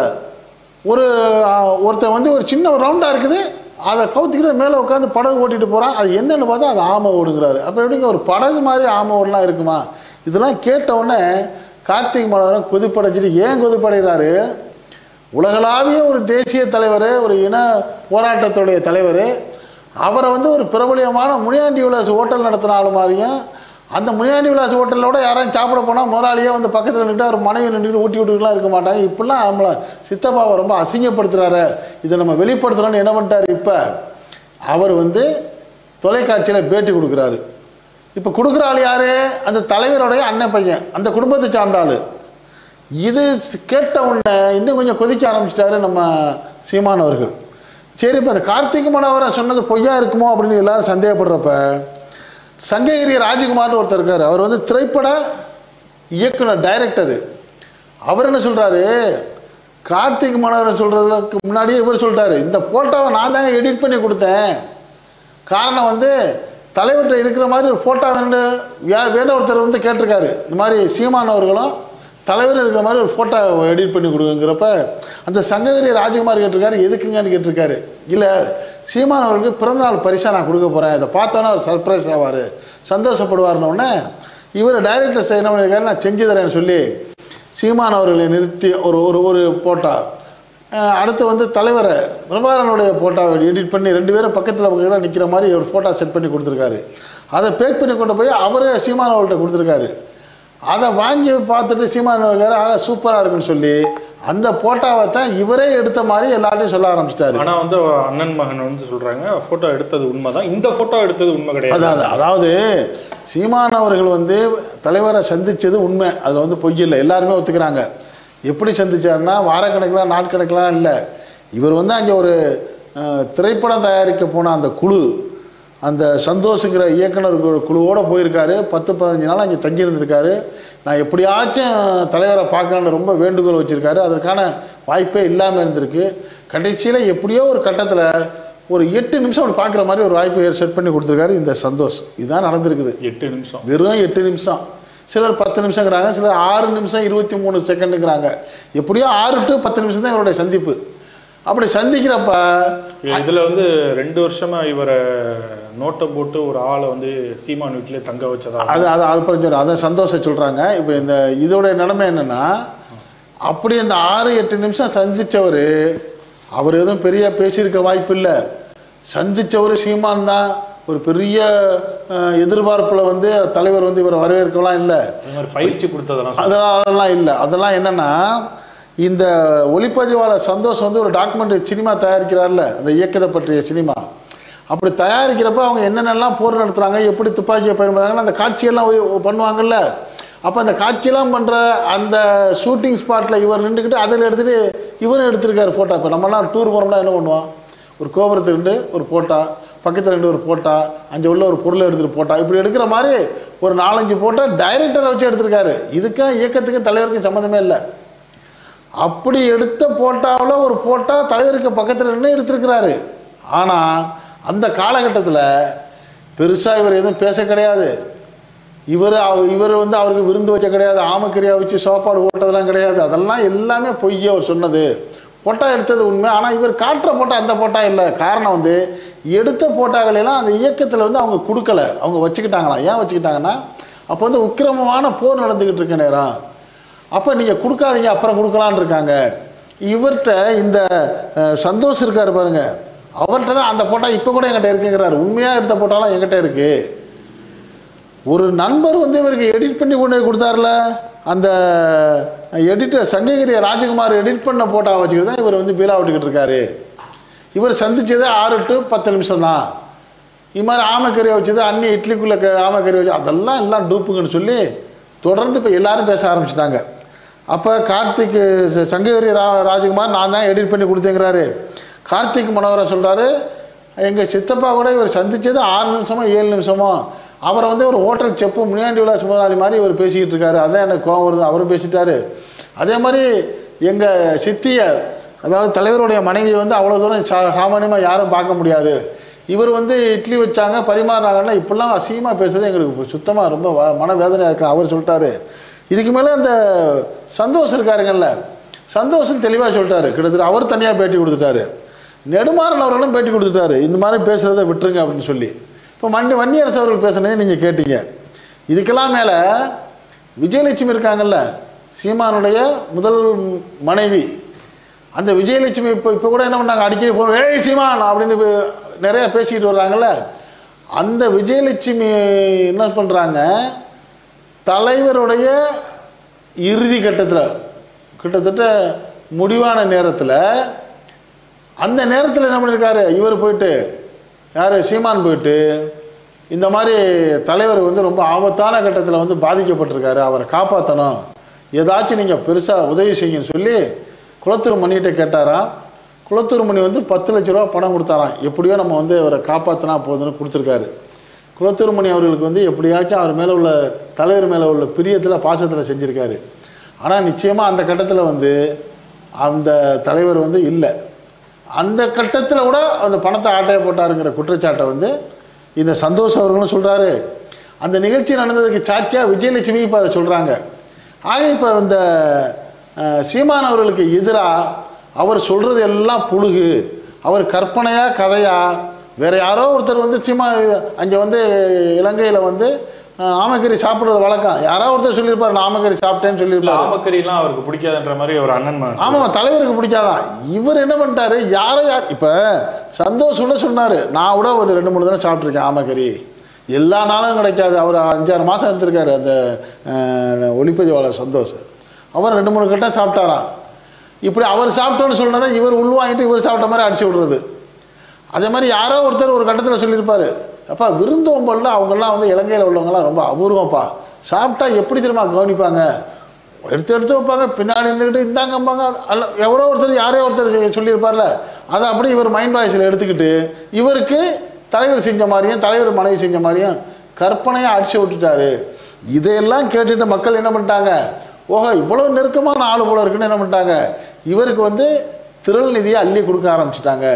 ஒருத்தர் வந்து ஒரு சின்ன ஒரு ரவுண்டாக இருக்குது, அதை கவுத்திக்கிட்டு மேலே உட்காந்து படகு ஓட்டிகிட்டு போகிறான். அது என்னென்னு பார்த்தா அது ஆமை ஓடுங்கிறாரு. அப்போ எப்படிங்க ஒரு படகு மாதிரி ஆமை ஓடலாம் இருக்குமா? இதெல்லாம் கேட்ட உடனே கார்த்திக் மனோகரன் கொதிப்படைச்சிட்டு, ஏன் கொதிப்படைகிறாரு, உலகளாவிய ஒரு தேசிய தலைவர், ஒரு இன போராட்டத்துடைய தலைவர், அவரை வந்து ஒரு பிரபலியமான முனியாண்டி விலாஸ் ஹோட்டல் நடத்தினாலு மாதிரியும், அந்த முனியாண்டி விலாஸ் ஹோட்டலோட யாரையும் சாப்பிட போனால் முதலாளியே வந்து பக்கத்தில் நின்று அவர் மனைவி நின்றுட்டு ஊட்டி விட்டுலாம் இருக்க மாட்டாங்க. இப்படிலாம் நம்மளை சித்தப்பாவை ரொம்ப அசிங்கப்படுத்துகிறாரு, இதை நம்ம வெளிப்படுத்துகிறோன்னு என்ன பண்ணிட்டார், இப்போ அவர் வந்து தொலைக்காட்சியில் பேட்டி கொடுக்குறாரு. இப்போ கொடுக்குற ஆள் யார், அந்த தலைவருடைய அண்ணன் பையன், அந்த குடும்பத்தை சார்ந்த ஆள். இது கேட்ட உடனே இன்னும் கொஞ்சம் கொதிக்க ஆரம்பிச்சிட்டாரு நம்ம சீமான் அவர்கள். சரி, இப்போ அந்த கார்த்திக் மனோகரன் சொன்னது பொய்யா இருக்குமோ அப்படின்னு எல்லாரும் சந்தேகப்படுறப்ப, சங்ககிரி ராஜகுமார்னு ஒருத்தர் இருக்கார். அவர் வந்து திரைப்பட இயக்குனர், டைரக்டரு. அவர் என்ன சொல்கிறாரு, கார்த்திக் மனோகரன் சொல்கிறதுக்கு முன்னாடியே இவர் சொல்லிட்டாரு, இந்த ஃபோட்டோவை நான் தாங்க எடிட் பண்ணி கொடுத்தேன். காரணம் வந்து தலைவர்கிட்ட இருக்கிற மாதிரி ஒரு ஃபோட்டோ வேற ஒருத்தர் வந்து கேட்டிருக்காரு. இந்த மாதிரி சீமான் அவர்களும் தலைவர் இருக்கிற மாதிரி ஒரு ஃபோட்டோ எடிட் பண்ணி கொடுக்குங்கிறப்ப அந்த சங்ககிரி ராஜகுமார் கேட்டிருக்காரு, எதுக்குங்கன்னு கேட்டிருக்காரு. இல்லை, சீமான் அவர்களுக்கு பிறந்தநாள் பரிசாக நான் கொடுக்க போகிறேன், இதை பார்த்தோன்னா அவர் சர்ப்ரைஸ் ஆவார், சந்தோஷப்படுவார்னோடனே இவர் டைரக்டர் என்ன பண்ணியிருக்காரு, நான் செஞ்சு தரேன்னு சொல்லி சீமான் அவர்களை நிறுத்தி ஒரு ஒரு ஃபோட்டோ, அடுத்து வந்து தலைவரை பிரபாகரனுடைய ஃபோட்டோவை எடிட் பண்ணி 2 பேரும் பக்கத்தில் நிற்கிற மாதிரி ஒரு ஃபோட்டோ செட் பண்ணி கொடுத்துருக்காரு. அதை பேக் பண்ணி கொண்டு போய் அவரே சீமான் அவர்கிட்ட கொடுத்துருக்காரு. அதை வாங்கி பார்த்துட்டு சீமான் இருக்காரு, சூப்பராக இருக்குன்னு சொல்லி அந்த ஃபோட்டோவை தான் இவரே எடுத்த மாதிரி எல்லாத்தையும் சொல்ல ஆரம்பிச்சிட்டாரு. ஆனால் வந்து அண்ணன் மகன் வந்து சொல்கிறாங்க ஃபோட்டோ எடுத்தது உண்மை தான், இந்த ஃபோட்டோ எடுத்தது உண்மை கிடையாது. அதாவது சீமான் அவர்கள் வந்து தலைவரை சந்தித்தது உண்மை, அதில் வந்து பொய் இல்லை, எல்லாருமே ஒத்துக்கிறாங்க. எப்படி சந்திச்சாருன்னா வாரக்கணக்கில் நாட்கணக்கெலாம் இல்லை, இவர் வந்து அங்கே ஒரு திரைப்படம் தயாரிக்க போன அந்த குழு, அந்த சந்தோஷங்கிற இயக்குனர் குழுவோடு போயிருக்காரு. 10-15 நாள் அங்கே தங்கியிருந்திருக்காரு. நான் எப்படியாச்சும் தலைவரை பார்க்கணுன்னு ரொம்ப வேண்டுகோள் வச்சுருக்காரு. அதற்கான வாய்ப்பே இல்லாமல் இருந்திருக்கு. கடைசியில் எப்படியோ ஒரு கட்டத்தில் ஒரு 8 நிமிஷம் அவர் பார்க்குற மாதிரி ஒரு வாய்ப்பு செட் பண்ணி கொடுத்துருக்காரு இந்த சந்தோஷ். இதுதான் நடந்திருக்குது. 8 நிமிஷம், வெறும் 8 நிமிஷம். சிலர் 10 நிமிஷங்கிறாங்க, சிலர் 6 நிமிஷம் 23 செகண்டுங்கிறாங்க. எப்படியோ 6 to 10 நிமிஷம் தான் இவருடைய சந்திப்பு. அப்படி சந்திக்கிறப்ப இதில் வந்து 2 வருஷமா இவரை நோட்டை போட்டு ஒரு ஆளை வந்து சீமான் வீட்டிலே தங்க வச்சதா அது புரிஞ்சு அதை சந்தோஷம் சொல்கிறாங்க. இப்போ இந்த இதோடைய நிலைமை என்னென்னா, அப்படி அந்த 6-8 நிமிஷம் சந்தித்தவர் அவர் எதுவும் பெரிய பேசியிருக்க வாய்ப்பு இல்லை. சந்தித்தவர் சீமான் தான். ஒரு பெரிய எதிர்பார்ப்பில் வந்து தலைவர் வந்து இவரை வரவேற்கலாம் இல்லை, பயிற்சி கொடுத்ததெல்லாம் அதெல்லாம் இல்லை. அதெல்லாம் என்னென்னா, இந்த ஒளிப்பதிவாளர் சந்தோஷ் வந்து ஒரு டாக்குமெண்ட்ரி சினிமா தயாரிக்கிறார்ல, அந்த இயக்கத்தை பற்றிய சினிமா. அப்படி தயாரிக்கிறப்ப அவங்க என்னென்னலாம் போர் நடத்துகிறாங்க, எப்படி துப்பாக்கியை பயன்படுத்துறாங்கன்னு அந்த காட்சியெல்லாம் பண்ணுவாங்கல்ல. அப்போ அந்த காட்சியெல்லாம் பண்ணுற அந்த ஷூட்டிங் ஸ்பாட்டில் இவர் நின்றுக்கிட்டு அதில் எடுத்துகிட்டு இவரும் எடுத்திருக்காரு ஃபோட்டோ. இப்போ நம்மலாம் டூர் போகிறோம்னா என்ன பண்ணுவோம், ஒரு கோபுரத்துக்கு ஒரு ஃபோட்டோ, பக்கத்தில் 2 ஒரு ஃபோட்டோ, அங்கே உள்ள ஒரு பொருளை எடுத்துகிட்டு ஃபோட்டோ, இப்படி எடுக்கிற மாதிரி ஒரு 4-5 ஃபோட்டோ டைரக்டரை வச்சு எடுத்திருக்காரு. இதுக்கும் இயக்கத்துக்கும் தலைவருக்கும் சம்மந்தமே இல்லை. அப்படி எடுத்த ஃபோட்டோவில் ஒரு ஃபோட்டோ தலைவருக்கு பக்கத்தில் நின்று எடுத்திருக்கிறாரு. ஆனால் அந்த காலகட்டத்தில் பெருசாக இவர் எதுவும் பேச கிடையாது. இவர் வந்து அவருக்கு விருந்து வச்ச கிடையாது, ஆமக்கரியா வச்சு சாப்பாடு போட்டதெல்லாம் கிடையாது. அதெல்லாம் எல்லாமே பொய்யே அவர் சொன்னது. ஃபோட்டோ எடுத்தது உண்மை, ஆனால் இவர் காட்டுற ஃபோட்டோ அந்த ஃபோட்டோ இல்லை. காரணம் வந்து எடுத்த ஃபோட்டோகளெல்லாம் அந்த இயக்கத்தில் வந்து அவங்க கொடுக்கல, அவங்க வச்சுக்கிட்டாங்களாம். ஏன் வச்சுக்கிட்டாங்கன்னா, அப்போ வந்து உக்கிரமமான போர் நடந்துக்கிட்டு இருக்க நேரம். அப்போ நீங்கள் கொடுக்காதீங்க, அப்புறம் கொடுக்கலான்னு இருக்காங்க. இவர்கிட்ட இந்த சந்தோஷ் இருக்கார் பாருங்க, அவர்கிட்ட தான் அந்த ஃபோட்டோ இப்போ கூட என்கிட்ட இருக்குங்கிறாரு. உண்மையாக எடுத்த ஃபோட்டோலாம் என்கிட்ட இருக்குது. ஒரு நண்பர் வந்து இவருக்கு எடிட் பண்ணி கொண்டு போய் கொடுத்தாருல, அந்த எடிட்டர் சங்ககிரி ராஜகுமார் எடிட் பண்ண போட்டோ வச்சுக்கிட்டு தான் இவர் வந்து பீலா விட்டுக்கிட்டு இருக்காரு. இவர் சந்திச்சது 6 to 10 நிமிஷம் தான். இது மாதிரி ஆமைக்கறியை வச்சது அண்ணி இட்லிக்குள்ளே ஆமைக்கறி வச்சு அதெல்லாம் எல்லாம் டூப்புங்கன்னு சொல்லி தொடர்ந்து இப்போ எல்லாரும் பேச ஆரம்பிச்சிட்டாங்க. அப்போ கார்த்திக் சங்ககிரி ராஜகுமார் நான் தான் எடிட் பண்ணி கொடுத்தேங்கிறாரு. கார்த்திக் மனோகரன் சொல்கிறாரு, எங்கள் சித்தப்பா கூட இவர் சந்தித்தது 6 நிமிஷமோ 7 நிமிஷமோ, அவரை வந்து ஒரு ஹோட்டல் செப்பு முனியாண்டி விலாஸ் முதலாளி மாதிரி இவர் பேசிக்கிட்டு இருக்காரு, அதான் எனக்கு கோவம் வருது, அவரும் பேசிட்டாரு. அதே மாதிரி எங்கள் சித்தியை, அதாவது தலைவருடைய மனைவி வந்து அவ்வளோ தூரம் சாமானியமாக யாரும் பார்க்க முடியாது, இவர் வந்து இட்லி வச்சாங்க பரிமாறினாங்கன்னா இப்படிலாம் அசிங்கமாக பேசுறது எங்களுக்கு சுத்தமாக ரொம்ப மனவேதனையாக இருக்கு அவர் சொல்லிட்டாரு. இதுக்கு மேலே அந்த சந்தோஷம் இருக்காருங்கல்ல, சந்தோஷம் தெளிவாக சொல்லிட்டாரு. கிட்டத்தட்ட அவர் தனியாக பேட்டி கொடுத்துட்டாரு. நெடுமாறன் அவர்களும் பேட்டி கொடுத்துட்டாரு, இந்த மாதிரி பேசுகிறத விட்டுருங்க அப்படின்னு சொல்லி. இப்போ வன்னியரசு அவர்கள் பேசுனதே நீங்கள் கேட்டீங்க. இதுக்கெல்லாம் மேலே விஜயலட்சுமி இருக்காங்கல்ல, சீமானுடைய முதல் மனைவி, அந்த விஜயலட்சுமி இப்போ கூட என்ன பண்ணாங்க, அடிக்கடி ஃபோன் ஏய் சீமான் அப்படின்னு நிறையா பேசிக்கிட்டு வர்றாங்கல்ல, அந்த விஜயலட்சுமி என்ன பண்ணுறாங்க, தலைவருடைய இறுதி கட்டத்தில் கிட்டத்தட்ட முடிவான நேரத்தில், அந்த நேரத்தில் என்ன பண்ணியிருக்காரு இவர் போயிட்டு, யார் சீமான் போயிட்டு, இந்த மாதிரி தலைவர் வந்து ரொம்ப ஆபத்தான கட்டத்தில் வந்து பாதிக்கப்பட்டிருக்காரு, அவரை காப்பாற்றணும், ஏதாச்சும் நீங்கள் பெருசாக உதவி செய்யுன்னு சொல்லி குளத்தூர் மணிகிட்ட கேட்டாராம். குளத்தூர் மணி வந்து 10 லட்ச ரூபா பணம் கொடுத்தாராம், எப்படியோ நம்ம வந்து அவரை காப்பாற்றினா போதுன்னு கொடுத்துருக்காரு. குளத்தூர் மணி அவர்களுக்கு வந்து எப்படியாச்சும் அவர் மேலே உள்ள தலைவர் மேலே உள்ள பிரியத்தில் பாசத்தில் செஞ்சுருக்காரு. ஆனால் நிச்சயமாக அந்த கட்டத்தில் வந்து அந்த தலைவர் வந்து இல்லை, அந்த கட்டத்தில் கூட அந்த பணத்தை ஆட்டையை போட்டாருங்கிற குற்றச்சாட்டை வந்து இந்த சந்தோஷ் அவர்களும் சொல்கிறாரு. அந்த நிகழ்ச்சி நடந்ததுக்கு சாட்சியாக விஜயலட்சுமி இப்போ அதை சொல்கிறாங்க. ஆக இப்போ இந்த சீமான் அவர்களுக்கு எதிராக அவர் சொல்கிறது எல்லாம் புழுகு, அவர் கற்பனையாக கதையாக, வேறு யாரோ ஒருத்தர் வந்து அங்கே வந்து இலங்கையில் வந்து ஆமைக்கறி சாப்பிட்றது வழக்கம், யாரோ ஒருத்தர் சொல்லியிருப்பார் நான் ஆமைக்கறி சாப்பிட்டேன்னு சொல்லியிருப்பார். ஆமைக்கறிலாம் அவருக்கு பிடிக்காதுன்ற மாதிரி ஒரு அண்ணன். ஆமாம், தலைவருக்கு பிடிக்காதான். இவர் என்ன பண்ணிட்டாரு, யார் இப்போ சந்தோஷம் கூட சொன்னார், நான் கூட ஒரு 2-3 தினம் சாப்பிட்ருக்கேன் ஆமைக்கறி, எல்லா நாளும் கிடைக்காது. அவர் 5-6 மாதம் இருந்திருக்காரு அந்த ஒளிப்பதிவாளர் சந்தோஷ், அவர் 2-3 கட்டம் சாப்பிட்டாராம். இப்படி அவர் சாப்பிட்டோன்னு சொன்னதான் இவர் உள்வாங்கிட்டு இவர் சாப்பிட்ட மாதிரி அடிச்சு விடுறது. அதே மாதிரி யாரோ ஒருத்தர் ஒரு கட்டத்தில் சொல்லியிருப்பார், அப்பா விருந்தோம்பல்ல அவங்கெல்லாம் வந்து இலங்கையில் உள்ளவங்கலாம் ரொம்ப அபூர்வம்ப்பா, சாப்பிட்டா எப்படி தெரியுமா கவனிப்பாங்க, எடுத்து வைப்பாங்க, பின்னாடி நின்றுக்கிட்டு இந்தாங்கம்பாங்க, அல்ல எவரோ ஒருத்தர் யாரோ ஒருத்தர் சொல்லியிருப்பார்ல, அதை அப்படி இவர் மைண்ட் வாய்ஸில் எடுத்துக்கிட்டு இவருக்கு தலைவர் செஞ்ச மாதிரியும் தலைவர் மனைவி செஞ்ச மாதிரியும் கற்பனையாக அடிச்சு விட்டுட்டாரு. இதையெல்லாம் கேட்டுட்டு மக்கள் என்ன பண்ணிட்டாங்க, ஓஹோ இவ்வளோ நெருக்கமான ஆளு போல இருக்குன்னு என்ன பண்ணிட்டாங்க, இவருக்கு வந்து திரள் நிதியை அள்ளி கொடுக்க ஆரம்பிச்சிட்டாங்க.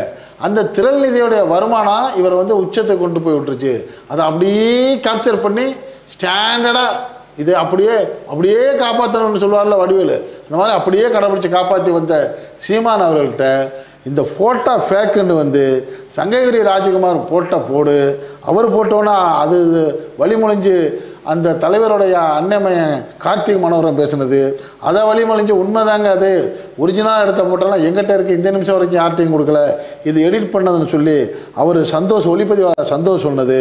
அந்த திரள் நிதியோடைய வருமானம் இவரை வந்து உச்சத்தை கொண்டு போய் விட்டுருச்சு. அதை அப்படியே கேப்சர் பண்ணி ஸ்டாண்டர்டாக இது அப்படியே காப்பாற்றணும்னு சொல்லுவார்ல வடிவேலு, இந்த மாதிரி அப்படியே கடைப்பிடிச்சி காப்பாற்றி வந்த சீமான் அவர்கள்ட்ட இந்த ஃபோட்டோ ஃபேக்குன்னு வந்து சங்ககிரி ராஜகுமார் போடு, அவர் போட்டோன்னா அது வழிமொழிஞ்சு அந்த தலைவருடைய அண்ணமையன் கார்த்திக் மனோகரன் பேசுனது, அதை வழிமொழிஞ்சு உண்மைதாங்க, அது ஒரிஜினலாக எடுத்த போட்டாலும் எங்கிட்ட இருக்குது, இந்த நிமிஷம் வரைக்கும் யார்ட்டையும் கொடுக்கல, இது எடிட் பண்ணதுன்னு சொல்லி அவர் சந்தோஷ் ஒளிப்பதிவாளர் சந்தோஷ் சொன்னது,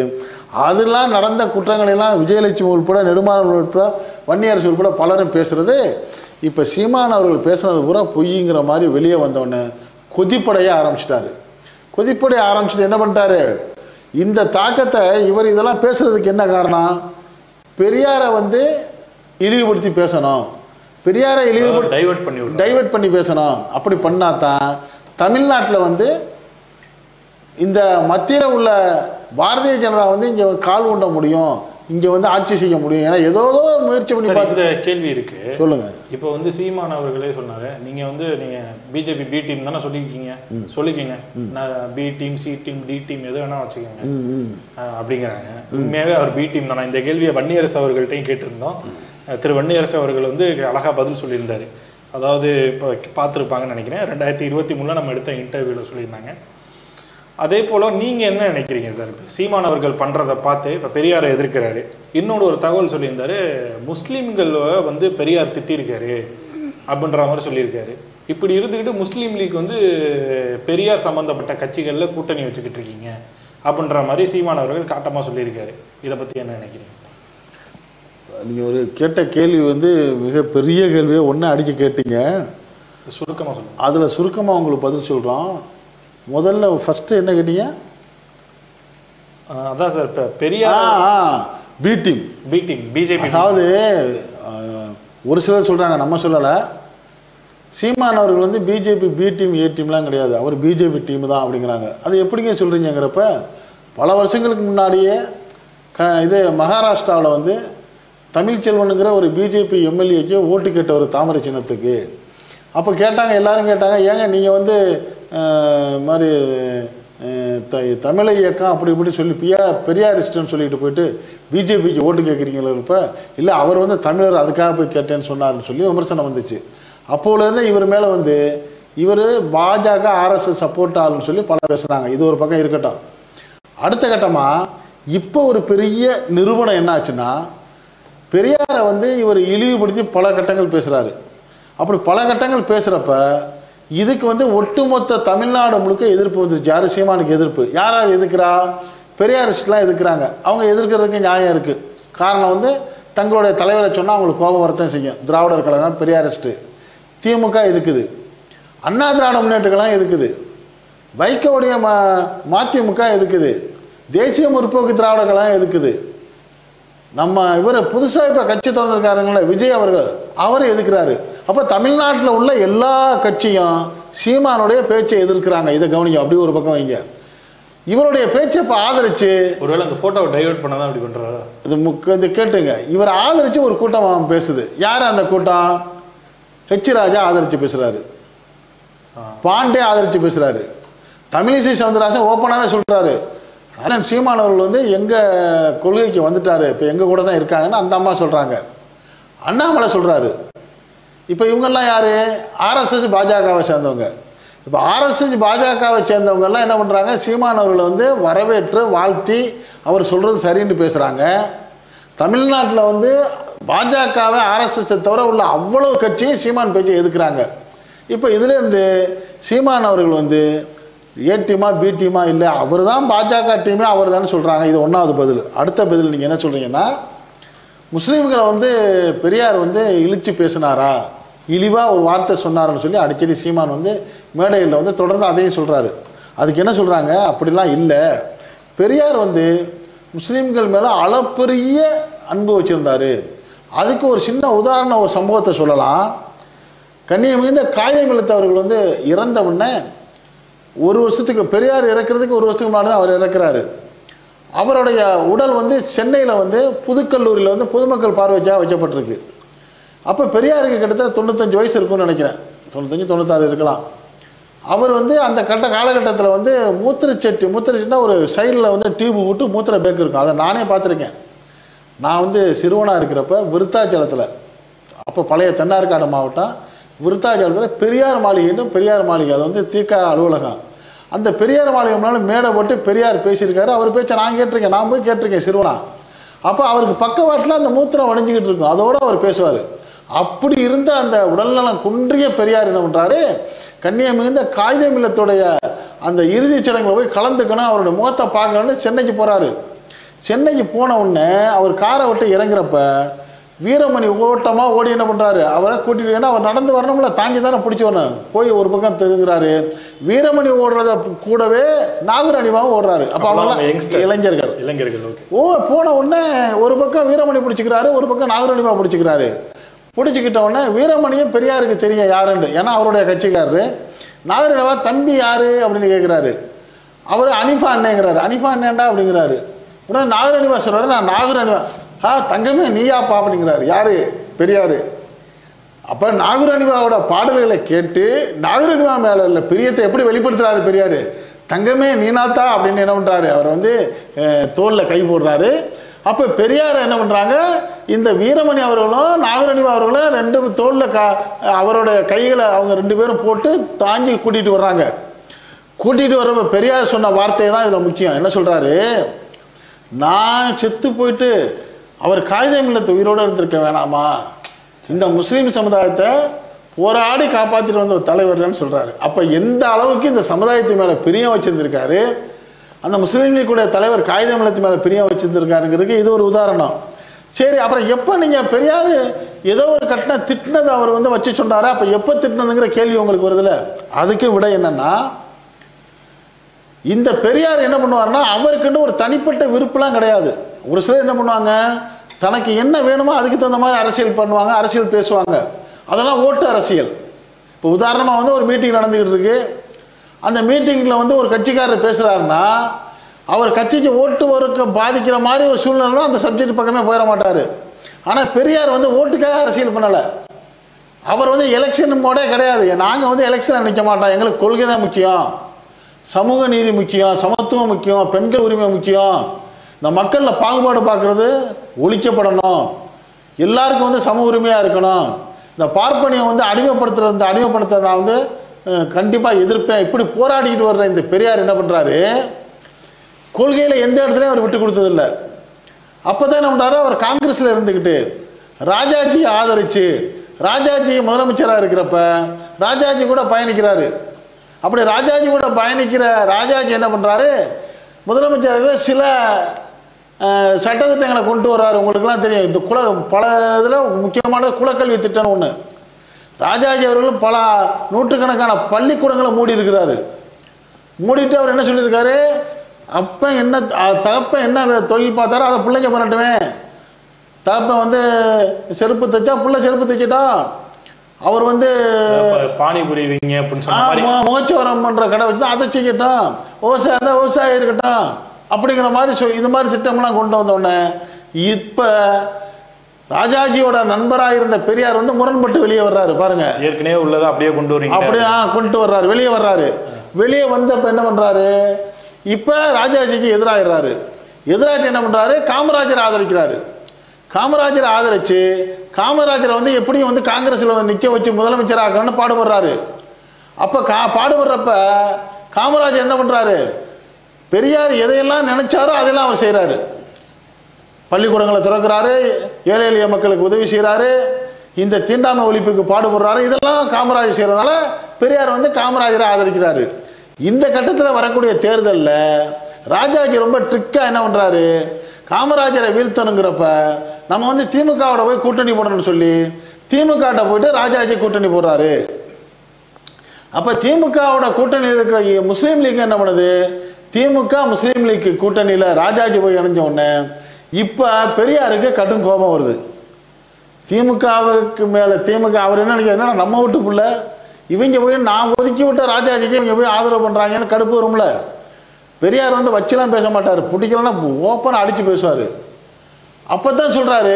அதெல்லாம் நடந்த குற்றங்களெல்லாம் விஜயலட்சுமி உட்பட நெடுமாறன் உட்பட வன்னியரசு உட்பட பலரும் பேசுகிறது. இப்போ சீமான் அவர்கள் பேசுனது பூரா பொய்ங்கிற மாதிரி வெளியே வந்தோடனே கொதிப்படைய ஆரம்பிச்சிட்டாரு. கொதிப்படைய ஆரம்பிச்சுட்டு என்ன பண்ணிட்டாரு, இந்த தாக்கத்தை இவர் இதெல்லாம் பேசுறதுக்கு என்ன காரணம், பெரியாரை வந்து இழிவுபடுத்தி பேசணும், பெரியாரை டைவர்ட் பண்ணி பேசணும். அப்படி பண்ணாதான் தமிழ்நாட்டில் வந்து இந்த மத்தியில் உள்ள பாரதிய ஜனதா வந்து இங்கே கால் ஊண்ட முடியும், இங்கே வந்து ஆட்சி செய்ய முடியும். ஏன்னா ஏதோ முயற்சி பண்ணி பார்த்து கேள்வி இருக்கு. சொல்லுங்க. இப்போ வந்து சீமான் அவர்களே சொன்னாரு, நீங்க பிஜேபி பி டீம் தானே சொல்லிக்கிங்க, நான் B team C team D team எது வேணா வச்சுக்கோங்க அப்படிங்கிறாங்க. உண்மையாவே அவர் பி டீம் தானே? இந்த கேள்வியை வன்னியரசு அவர்கள்ட்டையும் கேட்டிருந்தோம். திரு வன்னியரசு அவர்கள் வந்து அழகா பதில் சொல்லியிருந்தாரு. அதாவது இப்போ பார்த்துருப்பாங்கன்னு நினைக்கிறேன், 2023 நம்ம எடுத்த இன்டர்வியூவில் சொல்லியிருந்தாங்க. அதே போல் நீங்கள் என்ன நினைக்கிறீங்க சார்? சீமான் அவர்கள் பண்ணுறதை பார்த்து இப்போ பெரியாரை எதிர்க்கிறாரு. இன்னொரு ஒரு தகவல் சொல்லியிருந்தாரு, முஸ்லீம்கள் வந்து பெரியார் திட்டிருக்காரு அப்படின்ற மாதிரி சொல்லியிருக்காரு. இப்படி இருந்துக்கிட்டு முஸ்லீம் லீக் வந்து பெரியார் சம்மந்தப்பட்ட கட்சிகளில் கூட்டணி வச்சுக்கிட்டு இருக்கீங்க அப்படின்ற மாதிரி சீமான் அவர்கள் காட்டமாக சொல்லியிருக்காரு. இதை பற்றி என்ன நினைக்கிறீங்க? நீங்கள் ஒரு கேட்ட கேள்வி வந்து மிகப்பெரிய கேள்வியை ஒன்று அடிக்க கேட்டீங்க. சுருக்கமாக சொல்லுங்கள். அதில் சுருக்கமாக உங்களுக்கு பதில் சொல்கிறோம். முதல்ல ஃபஸ்ட்டு என்ன கேட்டீங்க? அதான் சார், இப்போ பெரியார் பி டீம் பிஜேபி. அதாவது ஒரு சிலர் சொல்கிறாங்க, நம்ம சொல்லலை, சீமான் அவர்கள் வந்து பிஜேபி பி டீம் ஏ டீம்லாம் கிடையாது, அவர் பிஜேபி டீம் தான் அப்படிங்கிறாங்க. அது எப்படிங்க சொல்கிறீங்கிறப்ப பல வருஷங்களுக்கு முன்னாடியே இது மகாராஷ்டிராவில் வந்து தமிழ்ச்செல்வனுங்கிற ஒரு பிஜேபி எம்எல்ஏக்கு ஓட்டு கேட்டவர் தாமரை சின்னத்துக்கு. அப்போ கேட்டாங்க, எல்லாரும் கேட்டாங்க, ஏங்க நீங்கள் வந்து மாதிரி தமிழை இயக்கம் அப்படி இப்படி சொல்லி பெரியாரிஸ்ட்னு சொல்லிட்டு போயிட்டு பிஜேபிக்கு ஓட்டு கேட்குறீங்களா? இப்போ இல்லை, அவர் வந்து தமிழர் அதுக்காக போய் கேட்டேன்னு சொன்னார்னு சொல்லி விமர்சனம் வந்துச்சு. அப்போலேருந்து இவர் மேலே வந்து இவர் பாஜக ஆர்எஸ்எஸ் சப்போர்ட் ஆளுன்னு சொல்லி பல பேசுகிறாங்க. இது ஒரு பக்கம் இருக்கட்டும். அடுத்த கட்டமாக இப்போ ஒரு பெரிய நிறுவனம் என்ன ஆச்சுன்னா, பெரியாரை வந்து இவர் இழிவுபடுத்தி பல கட்டங்கள் பேசுகிறாரு. அப்படி பல கட்டங்கள் பேசுகிறப்ப இதுக்கு வந்து ஒட்டுமொத்த தமிழ்நாடு முழுக்க எதிர்ப்பு வந்துருச்சு. யார்? சீமானுக்கு எதிர்ப்பு. யாராவது எதிர்க்கிறா? பெரியாரிஸ்ட்லாம் எதிர்க்கிறாங்க. அவங்க எதிர்க்கிறதுக்கு நியாயம் இருக்குது. காரணம் வந்து தங்களுடைய தலைவரை சொன்னால் அவங்களுக்கு கோபம் வரத்தான் செய்யும். திராவிடர் கழகம் பெரியாரிஸ்ட்டு, திமுக இருக்குது, அண்ணா திராவிட முன்னேற்ற கழகம் இருக்குது, வைகோவுடைய மதிமுக இருக்குது, தேசிய முற்போக்கு திராவிட கழகம் இருக்குது, நம்ம இவர் புதுசாக இப்போ கட்சி திறந்திருக்காருங்கள விஜய் அவர்கள், அவரை எதிர்க்கிறாரு. அப்போ தமிழ்நாட்டில் உள்ள எல்லா கட்சியும் சீமானுடைய பேச்சை எதிர்க்கிறாங்க. இதை கவனிக்கும். அப்படி ஒரு பக்கம் வைங்க. இவருடைய பேச்சை இப்போ ஆதரிச்சு, ஒருவேளை அந்த ஃபோட்டோவை டைவர்ட் பண்ண தான் அப்படி பண்ணுறாரு. இது கேட்டுங்க, இவர் ஆதரித்து ஒரு கூட்டம் பேசுது. யார் அந்த கூட்டம்? ஹெச் ராஜா ஆதரித்து பேசுகிறாரு, பாண்டே ஆதரித்து பேசுகிறாரு, தமிழிசை சவுந்தரராஜன் ஓப்பனாகவே சொல்கிறாரு, அண்ணன் சீமான் அவர்கள் வந்து எங்கள் கொள்கைக்கு வந்துட்டார், இப்போ எங்கள் கூட தான் இருக்காங்கன்னு அந்த அம்மா சொல்கிறாங்க. அண்ணாமலை சொல்கிறாரு. இப்போ இவங்கெல்லாம் யார்? ஆர்எஸ்எஸ் பாஜகவை சேர்ந்தவங்க. இப்போ ஆர்எஸ்எஸ் பாஜகவை சேர்ந்தவங்கெல்லாம் என்ன பண்ணுறாங்க? சீமான் அவர்களை வந்து வரவேற்று வாழ்த்தி அவர் சொல்கிறது சரின்னு பேசுகிறாங்க. தமிழ்நாட்டில் வந்து பாஜகவை ஆர்எஸ்எஸை தவிர உள்ள அவ்வளோ கட்சியும் சீமான் பேச்சை எதுக்குறாங்க. இப்போ இதுலேருந்து சீமான் அவர்கள் வந்து ஏ டீமா பி டீமா இல்லை, அவர் தான் பாஜக டீமே அவர் தானே சொல்கிறாங்க. இது ஒன்றாவது பதில். அடுத்த பதில் நீங்கள் என்ன சொல்கிறீங்கன்னா, முஸ்லீம்களை வந்து பெரியார் வந்து இழிச்சு பேசினாரா, இழிவாக ஒரு வார்த்தை சொன்னார்னு சொல்லி அடிக்கடி சீமான் வந்து மேடையில் வந்து தொடர்ந்து அதையும் சொல்கிறாரு. அதுக்கு என்ன சொல்கிறாங்க? அப்படிலாம் இல்லை, பெரியார் வந்து முஸ்லீம்கள் மேலே அளப்பெரிய அன்பு வச்சுருந்தார். அதுக்கு ஒரு சின்ன உதாரணம், ஒரு சம்பவத்தை சொல்லலாம். கண்ணியமிகுந்த காயம் இழுத்தவர்கள் வந்து இறந்த உடனே ஒரு வருஷத்துக்கு, பெரியார் இறக்கிறதுக்கு ஒரு வருஷத்துக்கு முன்னாடி தான் அவர் இறக்குறாரு. அவருடைய உடல் வந்து சென்னையில் வந்து புதுக்கல்லூரியில் வந்து பொதுமக்கள் பார்வைக்காக வைக்கப்பட்டிருக்கு. அப்போ பெரியாருக்கு கிட்டத்தட்ட 95 வயசு இருக்கும்னு நினைக்கிறேன், 95 96 இருக்கலாம். அவர் வந்து அந்த காலகட்டத்தில் வந்து மூத்திரச்சட்டினா ஒரு சைடில் வந்து டியூப் விட்டு மூத்திர பேக்கு இருக்கும். அதை நானே பார்த்துருக்கேன். நான் வந்து சிறுவனாக இருக்கிறப்ப விருத்தாச்சலத்தில், அப்போ பழைய தென்னார்காடு மாவட்டம் விருத்தாச்சலத்தில் பெரியார் மாளிகை, அது வந்து தீக்க அலுவலகம். அந்த பெரியார் மாளிகை முன்னாலும் மேடை போட்டு பெரியார் பேசியிருக்காரு. அவர் பேச்சை நான் கேட்டிருக்கேன், நான் போய் கேட்டிருக்கேன் சிறுவனா. அப்போ அவருக்கு பக்கவாட்டில் அந்த மூத்திரம் வடிஞ்சிக்கிட்டு இருக்கும், அதோடு அவர் பேசுவார். அப்படி இருந்த அந்த உடல்நலம் குன்றிய பெரியார் என்ன பண்ணுறாரு, கண்ணியம் மிகுந்த காகிதம் இல்லத்துடைய அந்த இறுதிச் சடங்கில் போய் கலந்துக்கணும், அவருடைய முகத்தை பார்க்கணுன்னு சென்னைக்கு போகிறாரு. சென்னைக்கு போன உடனே அவர் காரை விட்டு இறங்குறப்ப வீரமணி ஓட்டமாக ஓடி என்ன பண்ணுறாரு, அவரை கூட்டிட்டு, ஏன்னா அவர் நடந்து வரணும்ல, தாங்கி தானே பிடிச்சி வரணும், போய் ஒரு பக்கம் தெரிஞ்சுக்கிறாரு. வீரமணி ஓடுறத கூடவே நாகூர் அணிவாகவும் ஓடுறாரு. அப்போ அவங்களாம் இளைஞர்கள் போன உடனே ஒரு பக்கம் வீரமணி பிடிச்சிக்கிறாரு, ஒரு பக்கம் நாகூர் அணிவா பிடிச்சிக்கிறாரு. பிடிச்சிக்கிட்ட உடனே வீரமணியும் பெரியாருக்கு தெரியும் யாருன்னு, ஏன்னா அவருடைய கட்சிக்காரரு. நாகூர் அணிவா தம்பி யாரு அப்படின்னு கேட்குறாரு. அவர் அனிஃபா அண்ணேங்கிறாரு. அனிஃபா அண்ணேண்டா அப்படிங்கிறாரு. உடனே நாகூர் அணிவா சொல்கிறாரு, நான் நாகூர் அணிவா. தங்கமே நீயாப்பா அப்படிங்கிறாரு. யாரு? பெரியார். அப்போ நாகூர் அணிவாவோட பாடல்களை கேட்டு நாகூர் அணிவா மேலே உள்ள பிரியத்தை எப்படி வெளிப்படுத்துறாரு பெரியார்? தங்கமே நீனாத்தா அப்படின்னு என்ன பண்ணுறாரு, அவர் வந்து தோளில் கை போடுறாரு. அப்போ பெரியார் என்ன பண்ணுறாங்க, இந்த வீரமணி அவர்களும் நாகூர் அணிவா அவர்களும் ரெண்டு தோளில் அவருடைய கைகளை அவங்க ரெண்டு பேரும் போட்டு தாங்கி கூட்டிகிட்டு வர்றாங்க. கூட்டிகிட்டு வர்றப்ப பெரியார் சொன்ன வார்த்தை தான் இதில் முக்கியம். என்ன சொல்கிறாரு, நான் செத்து போயிட்டு அவர் காகிதம் இல்லத்தை உயிரோடு இருந்திருக்க வேணாமா, இந்த முஸ்லீம் சமுதாயத்தை போராடி காப்பாற்றிட்டு வந்த ஒரு தலைவர்னு சொல்கிறாரு. அப்போ எந்த அளவுக்கு இந்த சமுதாயத்து மேலே பிரியம் வச்சுருந்துருக்காரு, அந்த முஸ்லீம் லீக்குடைய தலைவர் காகிதம் இல்லத்து மேலே பிரியம் வச்சுருந்துருக்காருங்கிறதுக்கு இது ஒரு உதாரணம். சரி, அப்புறம் எப்போ நீங்கள் பெரியார் ஏதோ ஒரு கட்டின திட்டினது அவர் வந்து வச்சு சொன்னாரா? அப்போ எப்போ திட்டினதுங்கிற கேள்வி உங்களுக்கு வருதுல்ல? அதுக்கு விட என்னன்னா, இந்த பெரியார் என்ன பண்ணுவார்னா, அவருக்குன்னு ஒரு தனிப்பட்ட விருப்பம்லாம் கிடையாது. ஒரு சிலர் என்ன பண்ணுவாங்க, தனக்கு என்ன வேணுமோ அதுக்கு தகுந்த மாதிரி அரசியல் பண்ணுவாங்க, அரசியல் பேசுவாங்க. அதெல்லாம் ஓட்டு அரசியல். இப்போ உதாரணமாக வந்து ஒரு மீட்டிங் நடந்துக்கிட்டு இருக்கு. அந்த மீட்டிங்கில் வந்து ஒரு கட்சிக்காரர் பேசுகிறாருன்னா, அவர் கட்சிக்கு ஓட்டு ஒருக்கு பாதிக்கிற மாதிரி ஒரு சூழ்நிலை அந்த சப்ஜெக்ட் பக்கமே போயிட மாட்டார். ஆனால் பெரியார் வந்து ஓட்டுக்காக அரசியல் பண்ணலை. அவர் வந்து எலெக்ஷன் மோடே கிடையாது. நாங்கள் வந்து எலெக்ஷனில் நிற்க மாட்டோம், எங்களுக்கு கொள்கை தான் முக்கியம், சமூக நீதி முக்கியம், சமத்துவம் முக்கியம், பெண்கள் உரிமை முக்கியம், இந்த மக்களில் பாகுபாடு பார்க்குறது ஒழிக்கப்படணும், எல்லாருக்கும் வந்து சம உரிமையாக இருக்கணும், இந்த பார்ப்பனியை வந்து அடிமைப்படுத்துறத நான் வந்து கண்டிப்பாக எதிர்ப்பேன். இப்படி போராடிக்கிட்டு வர்ற இந்த பெரியார் என்ன பண்ணுறாரு, கொள்கையில் எந்த இடத்துலையும் அவர் விட்டு கொடுத்ததில்லை. அப்போ தான் என்ன பண்ணுறாரு, அவர் காங்கிரஸில் இருந்துக்கிட்டு ராஜாஜியை ஆதரித்து ராஜாஜி முதலமைச்சராக இருக்கிறப்ப ராஜாஜி கூட பயணிக்கிறாரு. அப்படி ராஜாஜி கூட பயணிக்கிற ராஜாஜி என்ன பண்ணுறாரு, முதலமைச்சர் இருக்கிற சில சட்டத்திட்டங்களை கொண்டு வர்றாரு. உங்களுக்குலாம் தெரியும், இந்த பல இதில் முக்கியமானது குலக்கல்வி திட்டம்னு ஒன்று. ராஜாஜி அவர்களும் பல நூற்றுக்கணக்கான பள்ளிக்கூடங்களை மூடி இருக்கிறாரு. மூடிட்டு அவர் என்ன சொல்லியிருக்காரு, அப்போ என்ன தகப்பன் என்ன தொழில் பார்த்தாரோ அதை பிள்ளைங்க பண்ணட்டுமே. தகப்பன் வந்து செருப்பு தைச்சா பிள்ளை செருப்பு தைக்கட்டும். அவர் வந்து பானிபுரி மோச்சவரம் பண்ணுற கடை வச்சு அதை செய்யட்டும், விவசாயம் இருக்கட்டும் அப்படிங்கிற மாதிரி இது மாதிரி திட்டம்லாம் கொண்டு வந்தோடனே இப்போ ராஜாஜியோட நண்பராக இருந்த பெரியார் வந்து முரண்பட்டு வெளியே வர்றாரு. பாருங்க, ஏற்கனவே உள்ளதை அப்படியே கொண்டு வரீங்க, அப்படியே கொண்டு வர்றாரு, வெளியே வர்றாரு. வெளியே வந்தப்ப என்ன பண்றாரு, இப்போ ராஜாஜிக்கு எதிராகிறாரு. எதிராகிட்டு என்ன பண்றாரு, காமராஜரை ஆதரிக்கிறாரு. காமராஜரை ஆதரிச்சு காமராஜரை வந்து எப்படியும் வந்து காங்கிரஸில் நிற்க வச்சு முதலமைச்சர் ஆக்கணும்னு பாடுபடுறாரு. அப்போ பாடுபடுறப்ப காமராஜர் என்ன பண்ணுறாரு, பெரியார் எதையெல்லாம் நினைச்சாரோ அதெல்லாம் அவர் செய்கிறாரு. பள்ளிக்கூடங்களை திறக்கிறாரு, ஏழை எளிய மக்களுக்கு உதவி செய்கிறாரு, இந்த தீண்டாமை ஒழிப்புக்கு பாடுபடுறாரு. இதெல்லாம் காமராஜர் செய்கிறதுனால பெரியார் வந்து காமராஜரை ஆதரிக்கிறாரு. இந்த கட்டத்தில் வரக்கூடிய தேர்தலில் ராஜாஜி ரொம்ப ட்ரிக்காக என்ன பண்ணுறாரு, காமராஜரை வீழ்த்தணுங்கிறப்ப நம்ம வந்து திமுகவோட போய் கூட்டணி போடணும்னு சொல்லி திமுகட்ட போயிட்டு ராஜாஜி கூட்டணி போடுறாரு. அப்போ திமுகவோட கூட்டணியில் இருக்கிற முஸ்லீம் லீக் என்ன பண்ணுது, திமுக முஸ்லீம் லீக் கூட்டணியில் ராஜாஜி போய் இணைஞ்ச உடனே இப்போ பெரியாருக்கு கடும் கோபம் வருது. திமுகவுக்கு மேலே அவர் என்ன நினைக்கிறாருன்னா, நம்ம வீட்டுக்குள்ள இவங்க போய் நான் ஒதுக்கி விட்ட ராஜாஜிக்கு இவங்க போய் ஆதரவு பண்ணுறாங்கன்னு கடுப்பு வரும்ல. பெரியார் வந்து வச்சுலாம் பேச மாட்டார், பிடிக்கலன்னா ஓப்பனாக அடித்து பேசுவார். அப்போ தான் சொல்கிறாரு,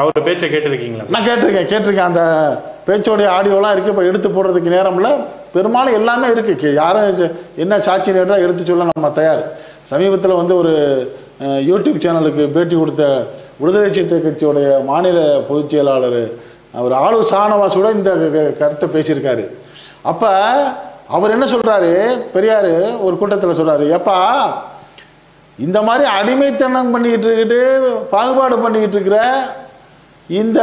அவர் பேச்சை கேட்டிருக்கீங்களா? நான் கேட்டிருக்கேன். அந்த பேச்சோடைய ஆடியோலாம் இருக்குது, இப்போ எடுத்து போடுறதுக்கு நேரம்ல. பெரும்பாலும் எல்லாமே இருக்குது, யாரும் என்ன சாட்சின்னு எடுத்தால் எடுத்து சொல்ல நம்ம தயார். சமீபத்தில் வந்து ஒரு யூடியூப் சேனலுக்கு பேட்டி கொடுத்த விடுதலை சிறுத்தை கட்சியோடைய மாநில பொதுச் செயலாளர் அவர் ஆளூர் ஷானவாஸோட இந்த கருத்தை பேசியிருக்காரு. அப்போ அவர் என்ன சொல்கிறாரு, பெரியார் ஒரு கூட்டத்தில் சொல்கிறாரு, எப்பா இந்த மாதிரி அடிமைத்தனம் பண்ணிக்கிட்டு இருக்கிட்டு பாகுபாடு பண்ணிக்கிட்டு இருக்கிற இந்த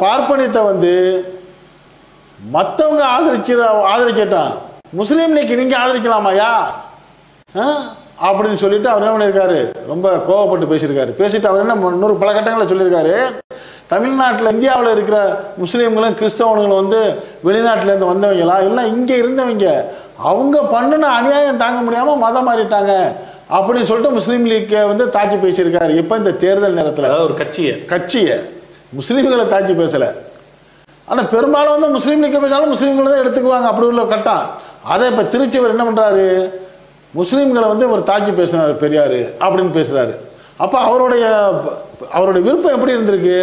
பார்ப்பனியத்தை வந்து மற்றவங்க ஆதரிக்கட்டான், முஸ்லீம் லீக் நீங்கள் ஆதரிக்கலாமாயா அப்படின்னு சொல்லிட்டு அவர் என்ன பண்ணியிருக்காரு, ரொம்ப கோவப்பட்டு பேசிட்டு அவர் என்ன இன்னொரு பல கட்டங்களில் சொல்லியிருக்காரு, தமிழ்நாட்டில் இந்தியாவில் இருக்கிற முஸ்லீம்களும் கிறிஸ்தவனுங்களும் வந்து வெளிநாட்டிலேருந்து வந்தவங்களா எல்லாம் இங்கே இருந்தவங்க, அவங்க பண்ணின அநியாயம் தாங்க முடியாமல் மதம் மாறிட்டாங்க அப்படின்னு சொல்லிட்டு முஸ்லீம் லீக்கை வந்து தாக்கி பேசியிருக்காரு. இப்போ இந்த தேர்தல் நேரத்தில் ஒரு கட்சியை முஸ்லீம்களை தாக்கி பேசலை. ஆனால் பெரும்பாலும் வந்து முஸ்லீம் லீக்கை பேசினாலும் முஸ்லீம்களை தான் எடுத்துக்குவாங்க, அப்படி உள்ள கட்டம். அதை இப்போ திருச்சிவர் என்ன பண்ணுறாரு, முஸ்லீம்களை வந்து ஒரு தாக்கி பேசினார் பெரியார் அப்படின்னு பேசுகிறாரு. அப்போ அவருடைய விருப்பம் எப்படி இருந்திருக்கு,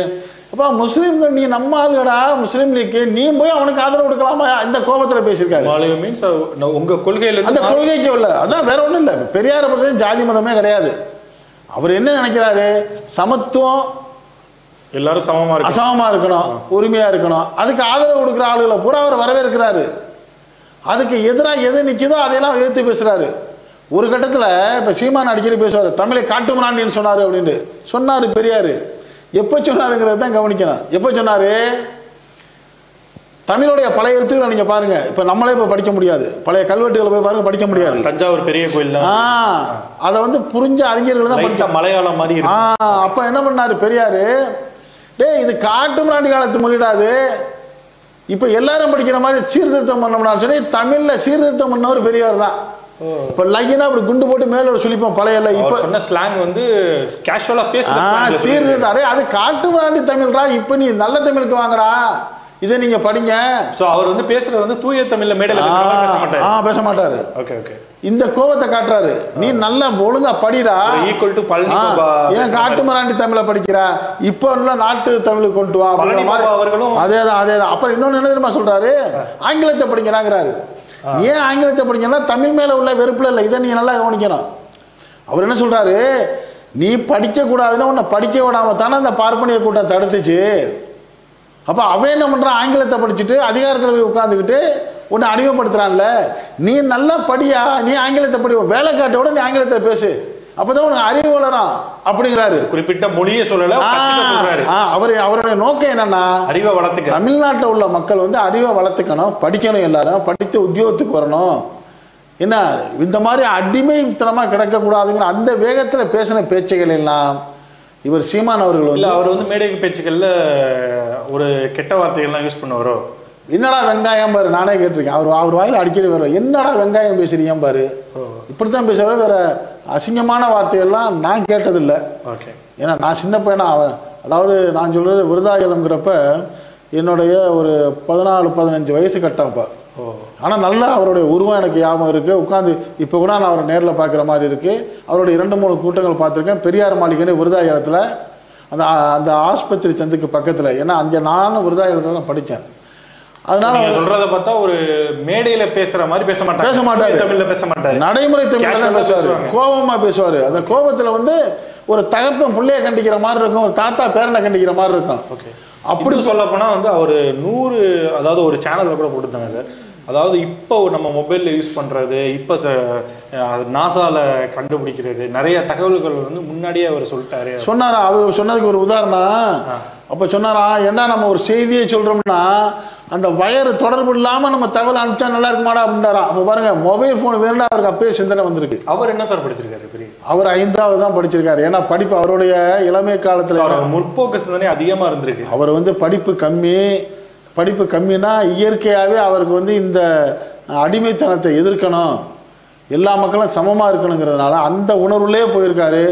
அப்போ முஸ்லீம்கள் நீ நம்ம ஆளுகடா முஸ்லீம் லீக்கு, நீ போய் அவனுக்கு ஆதரவு கொடுக்கலாமா, இந்த கோபத்தில் பேசியிருக்காரு. உங்கள் கொள்கையில் அந்த கொள்கைக்கு இல்லை, அதான் வேற ஒன்றும் இல்லை. பெரியாரை பொறுத்த ஜாதி மதமே கிடையாது. அவர் என்ன நினைக்கிறாரு, சமத்துவம், எல்லாரும் அசமமாக இருக்கணும், உரிமையாக இருக்கணும், அதுக்கு ஆதரவு கொடுக்குற ஆளுகளை பூரா அவர் வரவேற்கிறாரு. அதுக்கு எதிராக எது நிற்கிதோ அதையெல்லாம் எதிர்த்து பேசுகிறாரு. ஒரு கட்டத்தில் இப்போ சீமான் அடிக்கடி பேசுவார், தமிழை காட்டுமிராண்டின்னு சொன்னார் அப்படின்ட்டு சொன்னார் பெரியார். எப்போ சொன்னாருங்கிறது தான் கவனிக்கணும். எப்போ சொன்னார், தமிழுடைய பழைய எழுத்துக்களை நீங்கள் பாருங்கள். இப்போ நம்மளே இப்போ படிக்க முடியாது, பழைய கல்வெட்டுகளை போய் பாருங்க, படிக்க முடியாது. தஞ்சாவூர் பெரிய கோயில் அதை வந்து புரிஞ்ச அறிஞர்கள் தான் படிக்க. மலையாளம் மாதிரி. அப்போ என்ன பண்ணாரு பெரியார், இது காட்டு மிராண்டி காலத்து மொழிடாது, இப்போ எல்லாரும் படிக்கிற மாதிரி சீர்திருத்தம் பண்ணோம்னா சொல்லி தமிழில் சீர்திருத்தம் பண்ணவர் பெரியார் தான். இப்போ லைனா அப்படி குண்டு போட்டு மேலே சொல்லிப்போம் பழைய. இப்போ சொன்ன ஸ்லாங் வந்து கேஷுவலாக சீர்திருத்தம். அது காட்டு மிராண்டி தமிழ்ரா, இப்போ நீ நல்ல தமிழுக்கு வாங்கடா, இதை நீங்க படிங்க. சோ அவர் வந்து பேசுறது வந்து தூய தமிழ்ல மேடையில பேச மாட்டாரு. Okay okay. இந்த கோபத்தை காட்டுறாரு, நீ நல்லா ஒழுங்கா படிடா, ஈக்குவல் டு பழனி. ஏன் காட்டு மிராண்டி தமிழை படிக்கிற, இப்போ நாட்டு தமிழுக்கு கொண்டு வா அவர்களும். அதேதான் அதேதான். அப்புறம் இன்னொன்னு என்ன தெரியுமா சொல்றாரு, ஆங்கிலத்தை படிக்கிறாங்கிறாரு. ஏன் ஆங்கிலத்தை படிக்கணும்னா தமிழ் மேல உள்ள வெறுப்புல இல்லை, இதை நீங்க நல்லா கவனிக்கணும். அவர் என்ன சொல்றாரு, நீ படிக்க கூடாதுன்னு உன்னை படிக்க விடாம தானே அந்த பார்ப்பனிய கூட்டம் தடுத்துச்சு. அப்போ அவன் என்ன பண்ணுறான், ஆங்கிலத்தை படிச்சுட்டு அதிகாரத்தில் போய் உட்காந்துக்கிட்டு உன்னை அடிமைப்படுத்துறான்ல, நீ நல்லா படியா, நீ ஆங்கிலத்தை படி, வேலைக்காட்டோட நீ ஆங்கிலத்தை பேசு, அப்போதான் உனக்கு அறிவு வளரும் அப்படிங்கிறாரு. குறிப்பிட்ட மொழியை சொல்லல. அவருடைய நோக்கம் என்னன்னா, அறிவை வளர்த்துக்க. தமிழ்நாட்டில் உள்ள மக்கள் வந்து அறிவை வளர்த்துக்கணும், படிக்கணும், எல்லாரும் படித்து உத்தியோகத்துக்கு வரணும். என்ன இந்த மாதிரி அடிமைத்தனமாக கிடக்கக்கூடாதுங்கிற அந்த வேகத்தில் பேசின பேச்சுகள் எல்லாம் இவர் சீமான் அவர்கள் வந்து. அவர் வந்து மேடை பேச்சுக்கள்ல ஒரு கெட்ட வார்த்தைகள்லாம் யூஸ் பண்ணுவாரோ, என்னடா வெங்காயம் பாரு, நானே கேட்டிருக்கேன். அவர் வாயில் அடிக்கடி வரும், என்னடா வெங்காயம் பேசுறீங்க பாரு, இப்படித்தான் பேசுவார். வேற அசிங்கமான வார்த்தைகள்லாம் நான் கேட்டதில்லை. ஓகே. ஏன்னா நான் சின்ன பையனா, அதாவது நான் சொல்றது விருதாச்சலம்ங்கிறப்ப என்னுடைய ஒரு 14-15 வயசு கட்டப்போ. ஆனால் நல்லா அவருடைய உருவம் எனக்கு ஞாபகம் இருக்குது. உட்காந்து இப்போ கூட நான் அவரை நேரில் பார்க்குற மாதிரி இருக்குது. அவருடைய 2-3 கூட்டங்கள் பார்த்துருக்கேன். பெரியார் மாளிகைன்னு விருதாச்சலத்தில் அந்த அந்த ஆஸ்பத்திரி சந்துக்கு பக்கத்தில். ஏன்னா அங்கே நானும் விருதாச்சலத்தில் தான் படித்தேன். அதனால சொல்றத பார்த்தா ஒரு மேடையில பேசுற மாதிரி பேச மாட்டாரு, தமிழ்ல பேச மாட்டாரு, நடைமுறை தமிழ்ல தான் பேசுவாரு, கோபமா பேசுவாரு. அந்த கோபத்துல வந்து ஒரு தகப்பன் பிள்ளைய கண்டிக்கிற மாதிரி இருக்கும், ஒரு தாத்தா பேரனை கண்டிக்கிற மாதிரி இருக்கும். அப்படி சொல்ல போனா வந்து அவர் 100, அதாவது ஒரு சேனல்ல கூட போட்டுருந்தாங்க சார். அதாவது இப்போ நம்ம மொபைலில் யூஸ் பண்ணுறது, இப்போ நாசால கண்டுபிடிக்கிறது, நிறைய தகவல்கள் வந்து முன்னாடியே அவர் சொல்லிட்டாரு. சொன்னாரா? அவர் சொன்னதுக்கு ஒரு உதாரணம். அப்போ சொன்னாரா, ஏன்னா நம்ம ஒரு செய்தியை சொல்கிறோம்னா அந்த வயர் தொடர்பு இல்லாமல் நம்ம தகவல் அனுப்பிச்சா நல்லா இருக்குமாடா அப்படின்றாரா. அப்போ பாருங்க, மொபைல் ஃபோன் வேணும்னா அவருக்கு அப்பயே சிந்தனை வந்திருக்கு. அவர் என்ன சார் படிச்சிருக்காரு? பெரிய அவர் 5வது தான் படிச்சிருக்காரு. ஏன்னா படிப்பு அவருடைய இளமை காலத்தில் முற்போக்கு சிந்தனை அதிகமாக இருந்திருக்கு. அவர் வந்து படிப்பு கம்மினா இயற்கையாகவே அவருக்கு வந்து இந்த அடிமைத்தனத்தை எதிர்க்கணும், எல்லா மக்களும் சமமாக இருக்கணுங்கிறதுனால அந்த உணர்வுலேயே போயிருக்காரு.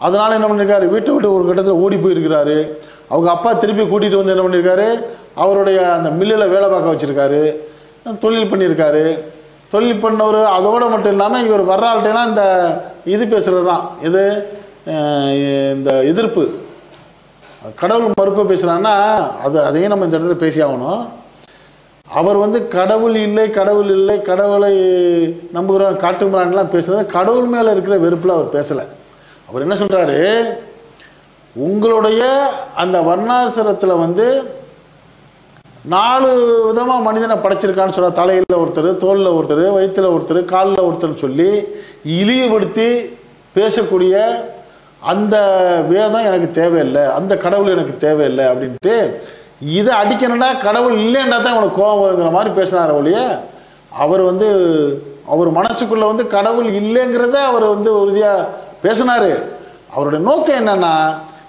அதனால் என்ன பண்ணியிருக்காரு, வீட்டை விட்டு ஒரு கட்டத்தில் ஓடி போயிருக்கிறாரு. அவங்க அப்பா திருப்பி கூட்டிகிட்டு வந்து என்ன பண்ணியிருக்காரு, அவருடைய அந்த மில்லில் வேலை பார்க்க வச்சுருக்காரு, தொழில் பண்ணியிருக்காரு. தொழில் பண்ணவர் அதோடு மட்டும் இல்லாமல் இவர் வர்ற ஆள்கிட்டலாம் இந்த இது பேசுகிறது தான், இது இந்த எதிர்ப்பு, கடவுள் மறுப்பு பேசுகிறாங்கன்னா அதையும் நம்ம இந்த இடத்துல பேசி ஆகணும். அவர் வந்து கடவுள் இல்லை, கடவுளை நம்புகிறோம், காட்டு மிராண்டெலாம் பேசுகிறது கடவுள் மேலே இருக்கிற வெறுப்பில் அவர் பேசலை. அவர் என்ன சொல்கிறாரு, உங்களுடைய அந்த வர்ணாசிரத்தில் வந்து 4 விதமாக மனிதனை படைச்சிருக்கான்னு சொல்ல, தலையில் ஒருத்தர், தோளில் ஒருத்தர், வயிற்றில் ஒருத்தர், காலில் ஒருத்தர் சொல்லி இழிவுபடுத்தி பேசக்கூடிய அந்த வேதம் எனக்கு தேவையில்லை, அந்த கடவுள் எனக்கு தேவையில்லை அப்படின்ட்டு இதை அடிக்கணும்னா கடவுள் இல்லைன்னா தான் உனக்கு கோபம் வருங்கிற மாதிரி பேசினார் ஒழிய, அவர் வந்து அவர் மனசுக்குள்ளே வந்து கடவுள் இல்லைங்கிறத அவர் வந்து உறுதியாக பேசினார். அவருடைய நோக்கம் என்னென்னா,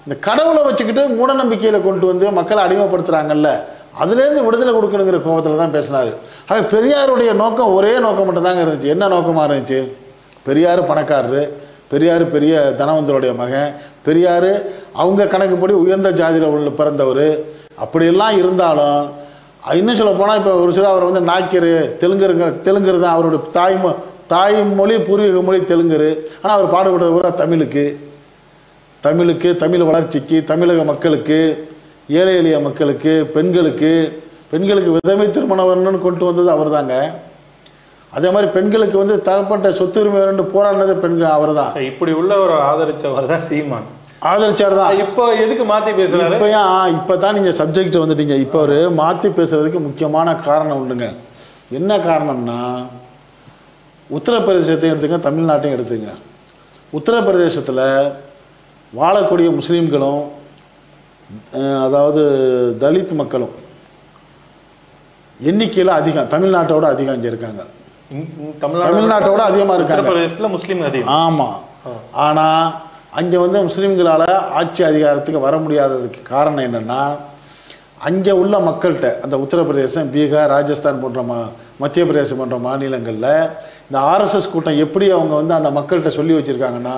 இந்த கடவுளை வச்சுக்கிட்டு மூட நம்பிக்கையில் கொண்டு வந்து மக்களை அடிமைப்படுத்துகிறாங்கல்ல, அதுலேருந்து விடுதலை கொடுக்கணுங்கிற கோபத்தில் தான் பேசினார். ஆக பெரியாருடைய நோக்கம் ஒரே நோக்கம் மட்டும்தாங்க இருந்துச்சு. என்ன நோக்கமாக இருந்துச்சு, பெரியார் பணக்காரரு, பெரியார் பெரிய தனவந்தருடைய மகன், பெரியார் அவங்க கணக்குப்படி உயர்ந்த ஜாதியில் உள்ள பிறந்தவர். அப்படியெல்லாம் இருந்தாலும் இன்னும் சொல்ல போனால் இப்போ ஒரு சில அவர் வந்து நாய்க்கர், தெலுங்கரு தான் அவருடைய தாய்மொழி, பூர்வீக மொழி தெலுங்கரு. ஆனால் அவர் பாடுபடுறது கூட தமிழ் வளர்ச்சிக்கு, தமிழக மக்களுக்கு, ஏழை எளிய மக்களுக்கு, பெண்களுக்கு விதவை திருமணம் வரணும்னு கொண்டு வந்தது அவர் தாங்க. அதே மாதிரி பெண்களுக்கு வந்து தகப்பட்ட சொத்துரிமை வேணும்னு போராடினது பெண்கள் அவர் தான். இப்படி உள்ளவர் ஆதரிச்சவர் தான் சீமான், ஆதரிச்சார் தான். இப்போ எதுக்கு மாற்றி பேசுறாரு? இப்போ தான் நீங்கள் சப்ஜெக்ட் வந்துட்டீங்க. இப்போ அவர் மாற்றி பேசுறதுக்கு முக்கியமான காரணம் உண்டுங்க. என்ன காரணம்னா, உத்தரப்பிரதேசத்தையும் எடுத்துங்க, தமிழ்நாட்டையும் எடுத்துங்க. உத்தரப்பிரதேசத்தில் வாழக்கூடிய முஸ்லீம்களும், அதாவது தலித் மக்களும் எண்ணிக்கையில் அதிகம், தமிழ்நாட்டோட அதிகம் இங்கே இருக்காங்க. தமிழ்நாட்டோட அதிகமாக இருக்காங்க. உத்தரப்பிரதேசத்தில் முஸ்லீம் அதிகம். ஆமாம். ஆனால் அங்கே வந்து முஸ்லீம்களால் ஆட்சி அதிகாரத்துக்கு வர முடியாததுக்கு காரணம் என்னென்னா, அங்கே உள்ள மக்கள்கிட்ட அந்த உத்தரப்பிரதேசம், பீகார், ராஜஸ்தான் போன்ற மத்திய பிரதேசம் போன்ற மாநிலங்களில் இந்த ஆர்எஸ்எஸ் கூட்டம் எப்படி அவங்க வந்து அந்த மக்கள்கிட்ட சொல்லி வச்சுருக்காங்கன்னா,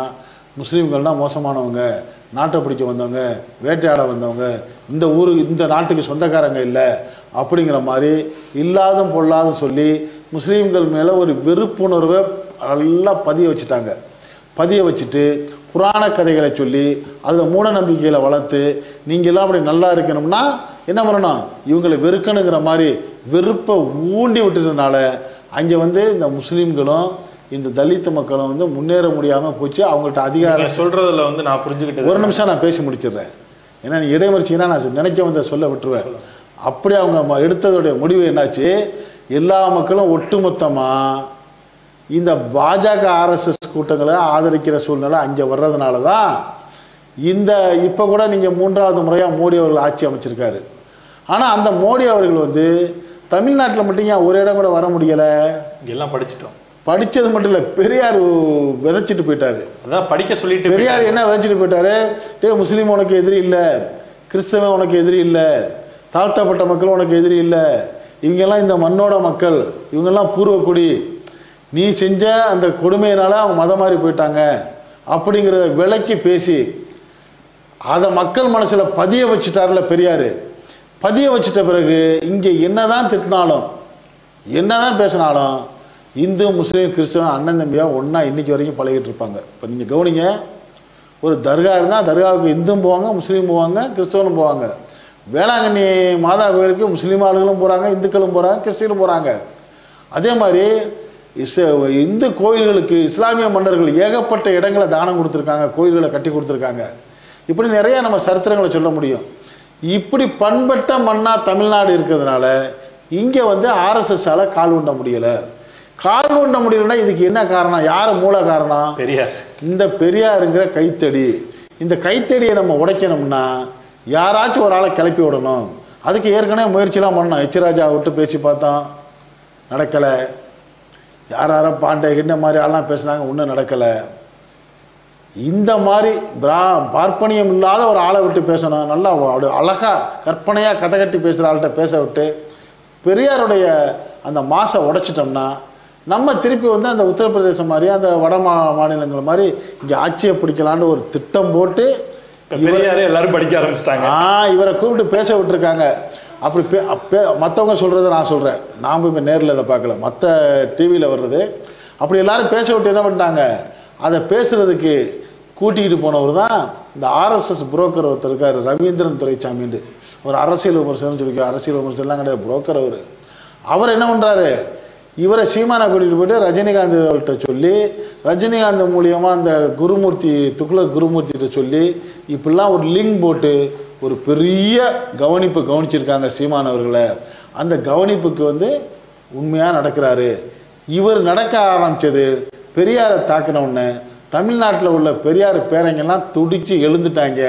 முஸ்லீம்கள்னால் மோசமானவங்க, நாட்டை பிடிக்க வந்தவங்க, வேட்டையாட வந்தவங்க, இந்த இந்த நாட்டுக்கு சொந்தக்காரங்க இல்லை அப்படிங்கிற மாதிரி இல்லாதும் பொல்லாதும் சொல்லி முஸ்லீம்கள் மேலே ஒரு வெறுப்புணர்வை நல்லா பதிய வச்சுட்டாங்க. பதிய வச்சுட்டு புராண கதைகளை சொல்லி அதில் மூட நம்பிக்கைகளை வளர்த்து நீங்கள்லாம் அப்படி நல்லா இருக்கணும்னா என்ன பண்ணணும், இவங்களை வெறுக்கணுங்கிற மாதிரி வெறுப்பை ஊண்டி விட்டதுனால அங்கே வந்து இந்த முஸ்லீம்களும் இந்த தலித் மக்களும் வந்து முன்னேற முடியாமல் போச்சு. அவங்கள்ட்ட அதிகாரம் சொல்கிறதுல வந்து நான் புரிஞ்சுக்கிட்டேன். ஒரு நிமிஷம் நான் பேசி முடிச்சிடுறேன். ஏன்னா நீ இடைமறிச்சிங்கன்னா நான் நினைக்க வந்த சொல்ல விட்டுருவேன். அப்படி அவங்க எடுத்ததோடைய முடிவு என்னாச்சு, எல்லா மக்களும் ஒட்டுமொத்தமாக இந்த பாஜக ஆர்எஸ்எஸ் கூட்டங்களை ஆதரிக்கிற சூழ்நிலை அங்கே வர்றதுனால தான் இந்த இப்போ கூட நீங்கள் 3வது முறையாக மோடி அவர்கள் ஆட்சி அமைச்சிருக்காரு. ஆனால் அந்த மோடி அவர்கள் வந்து தமிழ்நாட்டில் மட்டும் ஏன் ஒரு இடம் கூட வர முடியலை? எல்லாம் படிச்சுட்டோம். படித்தது மட்டும் இல்லை, பெரியார் விதைச்சிட்டு போயிட்டாரு. அதான் படிக்க சொல்லிட்டு பெரியார் என்ன விதைச்சிட்டு போயிட்டாரு, முஸ்லீம் உனக்கு எதிரி இல்லை, கிறிஸ்தவன் உனக்கு எதிரி இல்லை, தாழ்த்தப்பட்ட மக்கள் உனக்கு எதிரி இல்லை, இவங்கெல்லாம் இந்த மண்ணோட மக்கள், இவங்கெல்லாம் பூர்வக்குடி, நீ செஞ்ச அந்த கொடுமையினால அவங்க மதம் மாறி போயிட்டாங்க அப்படிங்கிறத விளக்கி பேசி அதை மக்கள் மனசில் பதிய வச்சுட்டார்ல பெரியார். பதிய வச்சுட்ட பிறகு இங்கே என்னதான் திட்டினாலும் என்னதான் பேசினாலும் இந்து முஸ்லீம் கிறிஸ்தவன் அண்ணன் தம்பியாக ஒன்றா இன்றைக்கி வரைக்கும் பழகிட்டு இருப்பாங்க. இப்போ நீங்கள் கவனிங்க, ஒரு தர்கா இருந்தால் தர்காவுக்கு இந்தும் போவாங்க, முஸ்லீம் போவாங்க, கிறிஸ்தவனும் போவாங்க. வேளாங்கண்ணி மாதா கோயிலுக்கு முஸ்லீம் ஆளுகளும் போகிறாங்க, இந்துக்களும் போகிறாங்க, கிறிஸ்டினும் போகிறாங்க. அதே மாதிரி இந்து கோயில்களுக்கு இஸ்லாமிய மன்னர்கள் ஏகப்பட்ட இடங்களை தானம் கொடுத்துருக்காங்க, கோயில்களை கட்டி கொடுத்துருக்காங்க. இப்படி நிறையா நம்ம சரித்திரங்களை சொல்ல முடியும். இப்படி பண்பட்ட மண்ணாக தமிழ்நாடு இருக்கிறதுனால இங்கே வந்து ஆர்எஸ்எஸ்ஸால் கால் ஊண்ட முடியலை. கால் ஊண்ட முடியலைன்னா இதுக்கு என்ன காரணம், யார் மூல காரணம்? பெரியார். இந்த பெரியாருங்கிற கைத்தடி. இந்த கைத்தடியை நம்ம உடைக்கணும்னா யாராச்சும் ஒரு ஆளை கிளப்பி விடணும். அதுக்கு ஏற்கனவே முயற்சிலாம் பண்ணோம். எச்ராஜா விட்டு பேசி பார்த்தோம், நடக்கலை. யாரோ பாண்டே கிட்ட மாதிரி ஆள்லாம் பேசுனாங்க, ஒன்றும் நடக்கலை. இந்த மாதிரி பார்ப்பனியம் இல்லாத ஒரு ஆளை விட்டு பேசணும், நல்லா அழகாக கற்பனையாக கதை கட்டி பேசுகிற ஆள்கிட்ட பேச விட்டு பெரியாருடைய அந்த மாசை உடைச்சிட்டோம்னா நம்ம திருப்பி வந்து அந்த உத்தரப்பிரதேசம் மாதிரி அந்த வட மாநிலங்கள் மாதிரி இங்கே ஆட்சியை பிடிக்கலான்னு ஒரு திட்டம் போட்டு எல்லாரும் படிக்க ஆரம்பிச்சிட்டாங்க. இவரை கூப்பிட்டு பேச விட்டுருக்காங்க. அப்படி மற்றவங்க சொல்கிறத நான் சொல்கிறேன், நாம் இப்போ நேரில் இதை பார்க்கல, மற்ற டிவியில் வர்றது. அப்படி எல்லாரும் பேச விட்டு என்ன பண்ணிட்டாங்க, அதை பேசுகிறதுக்கு கூட்டிகிட்டு போனவர் தான் இந்த ஆர்எஸ்எஸ் புரோக்கர் ஒருத்தர் இருக்கார், ரவீந்திரன் துரைசாமின்னு. ஒரு அரசியல் விமர்சனம் சொல்லிக்க, அரசியல் விமர்சனம்லாம் கிடையாது, புரோக்கர் அவர். அவர் என்ன பண்ணுறாரு, இவரை சீமானை கூட்டிகிட்டு போய்ட்டு ரஜினிகாந்த் அவர்கிட்ட சொல்லி, ரஜினிகாந்த் மூலியமாக அந்த குருமூர்த்தி துக்ளக் குருமூர்த்திகிட்ட சொல்லி இப்படிலாம் ஒரு லிங்க் போட்டு ஒரு பெரிய கவனிச்சிருக்காங்க சீமான் அவர்களை. அந்த கவனிப்புக்கு வந்து உண்மையாக நடக்கிறாரு. இவர் நடக்க ஆரம்பித்தது பெரியாரை தாக்கினவுடனே தமிழ்நாட்டில் உள்ள பெரியார் பேரங்கெல்லாம் துடித்து எழுந்துட்டாங்க.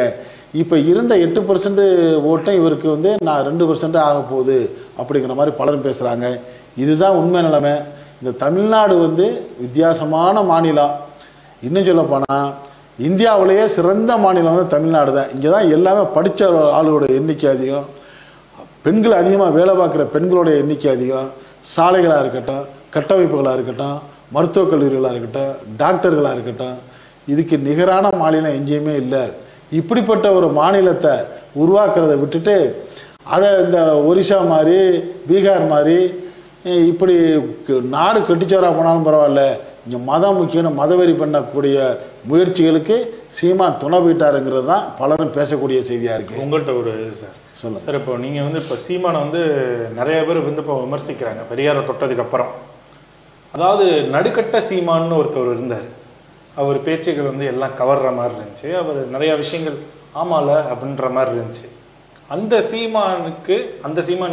இப்போ இருந்த 8% ஓட்டம் இவருக்கு வந்து நான் 2% ஆக போகுது அப்படிங்கிற மாதிரி பலரும் பேசுகிறாங்க. இதுதான் உண்மை நிலைமை. இந்த தமிழ்நாடு வந்து வித்தியாசமான மாநிலம். இன்னும் சொல்லப்போனால் இந்தியாவிலேயே சிறந்த மாநிலம் வந்து தமிழ்நாடு தான். இங்கே தான் எல்லாமே படித்த ஆளுகளோட எண்ணிக்கை அதிகம், பெண்கள் அதிகமாக வேலை பார்க்குற பெண்களோட எண்ணிக்கை அதிகம், சாலைகளாக இருக்கட்டும், கட்டமைப்புகளாக இருக்கட்டும், மருத்துவக் கல்லூரிகளாக இருக்கட்டும், டாக்டர்களாக இருக்கட்டும், இதுக்கு நிகரான மாநிலம் எங்கேயுமே இல்லை. இப்படிப்பட்ட ஒரு மாநிலத்தை உருவாக்குறத விட்டுட்டு அதை இந்த ஒரிசா மாதிரி பீகார் மாதிரி இப்படி நாடு கட்டிச்சோராக போனாலும் பரவாயில்ல, இங்கே மதம் முக்கியம்னு மதவெறி பண்ணக்கூடிய முயற்சிகளுக்கு சீமான் துணை போயிட்டாருங்கிறது தான் பலரும் பேசக்கூடிய செய்தியாக இருக்குது. உங்கள்கிட்ட ஒரு சார் சொல்லுங்கள் சார், இப்போ நீங்கள் வந்து இப்போ சீமானை வந்து நிறைய பேர் வந்து இப்போ விமர்சிக்கிறாங்க பெரியாரை தொட்டதுக்கப்புறம். அதாவது நடுக்கட்ட சீமான்னு ஒருத்தர் இருந்தார், அவர் பேச்சுகள் வந்து எல்லாம் கவர்ற மாதிரி இருந்துச்சு, அவர் நிறையா விஷயங்கள் ஆமால அப்படின்ற மாதிரி இருந்துச்சு. அந்த சீமான்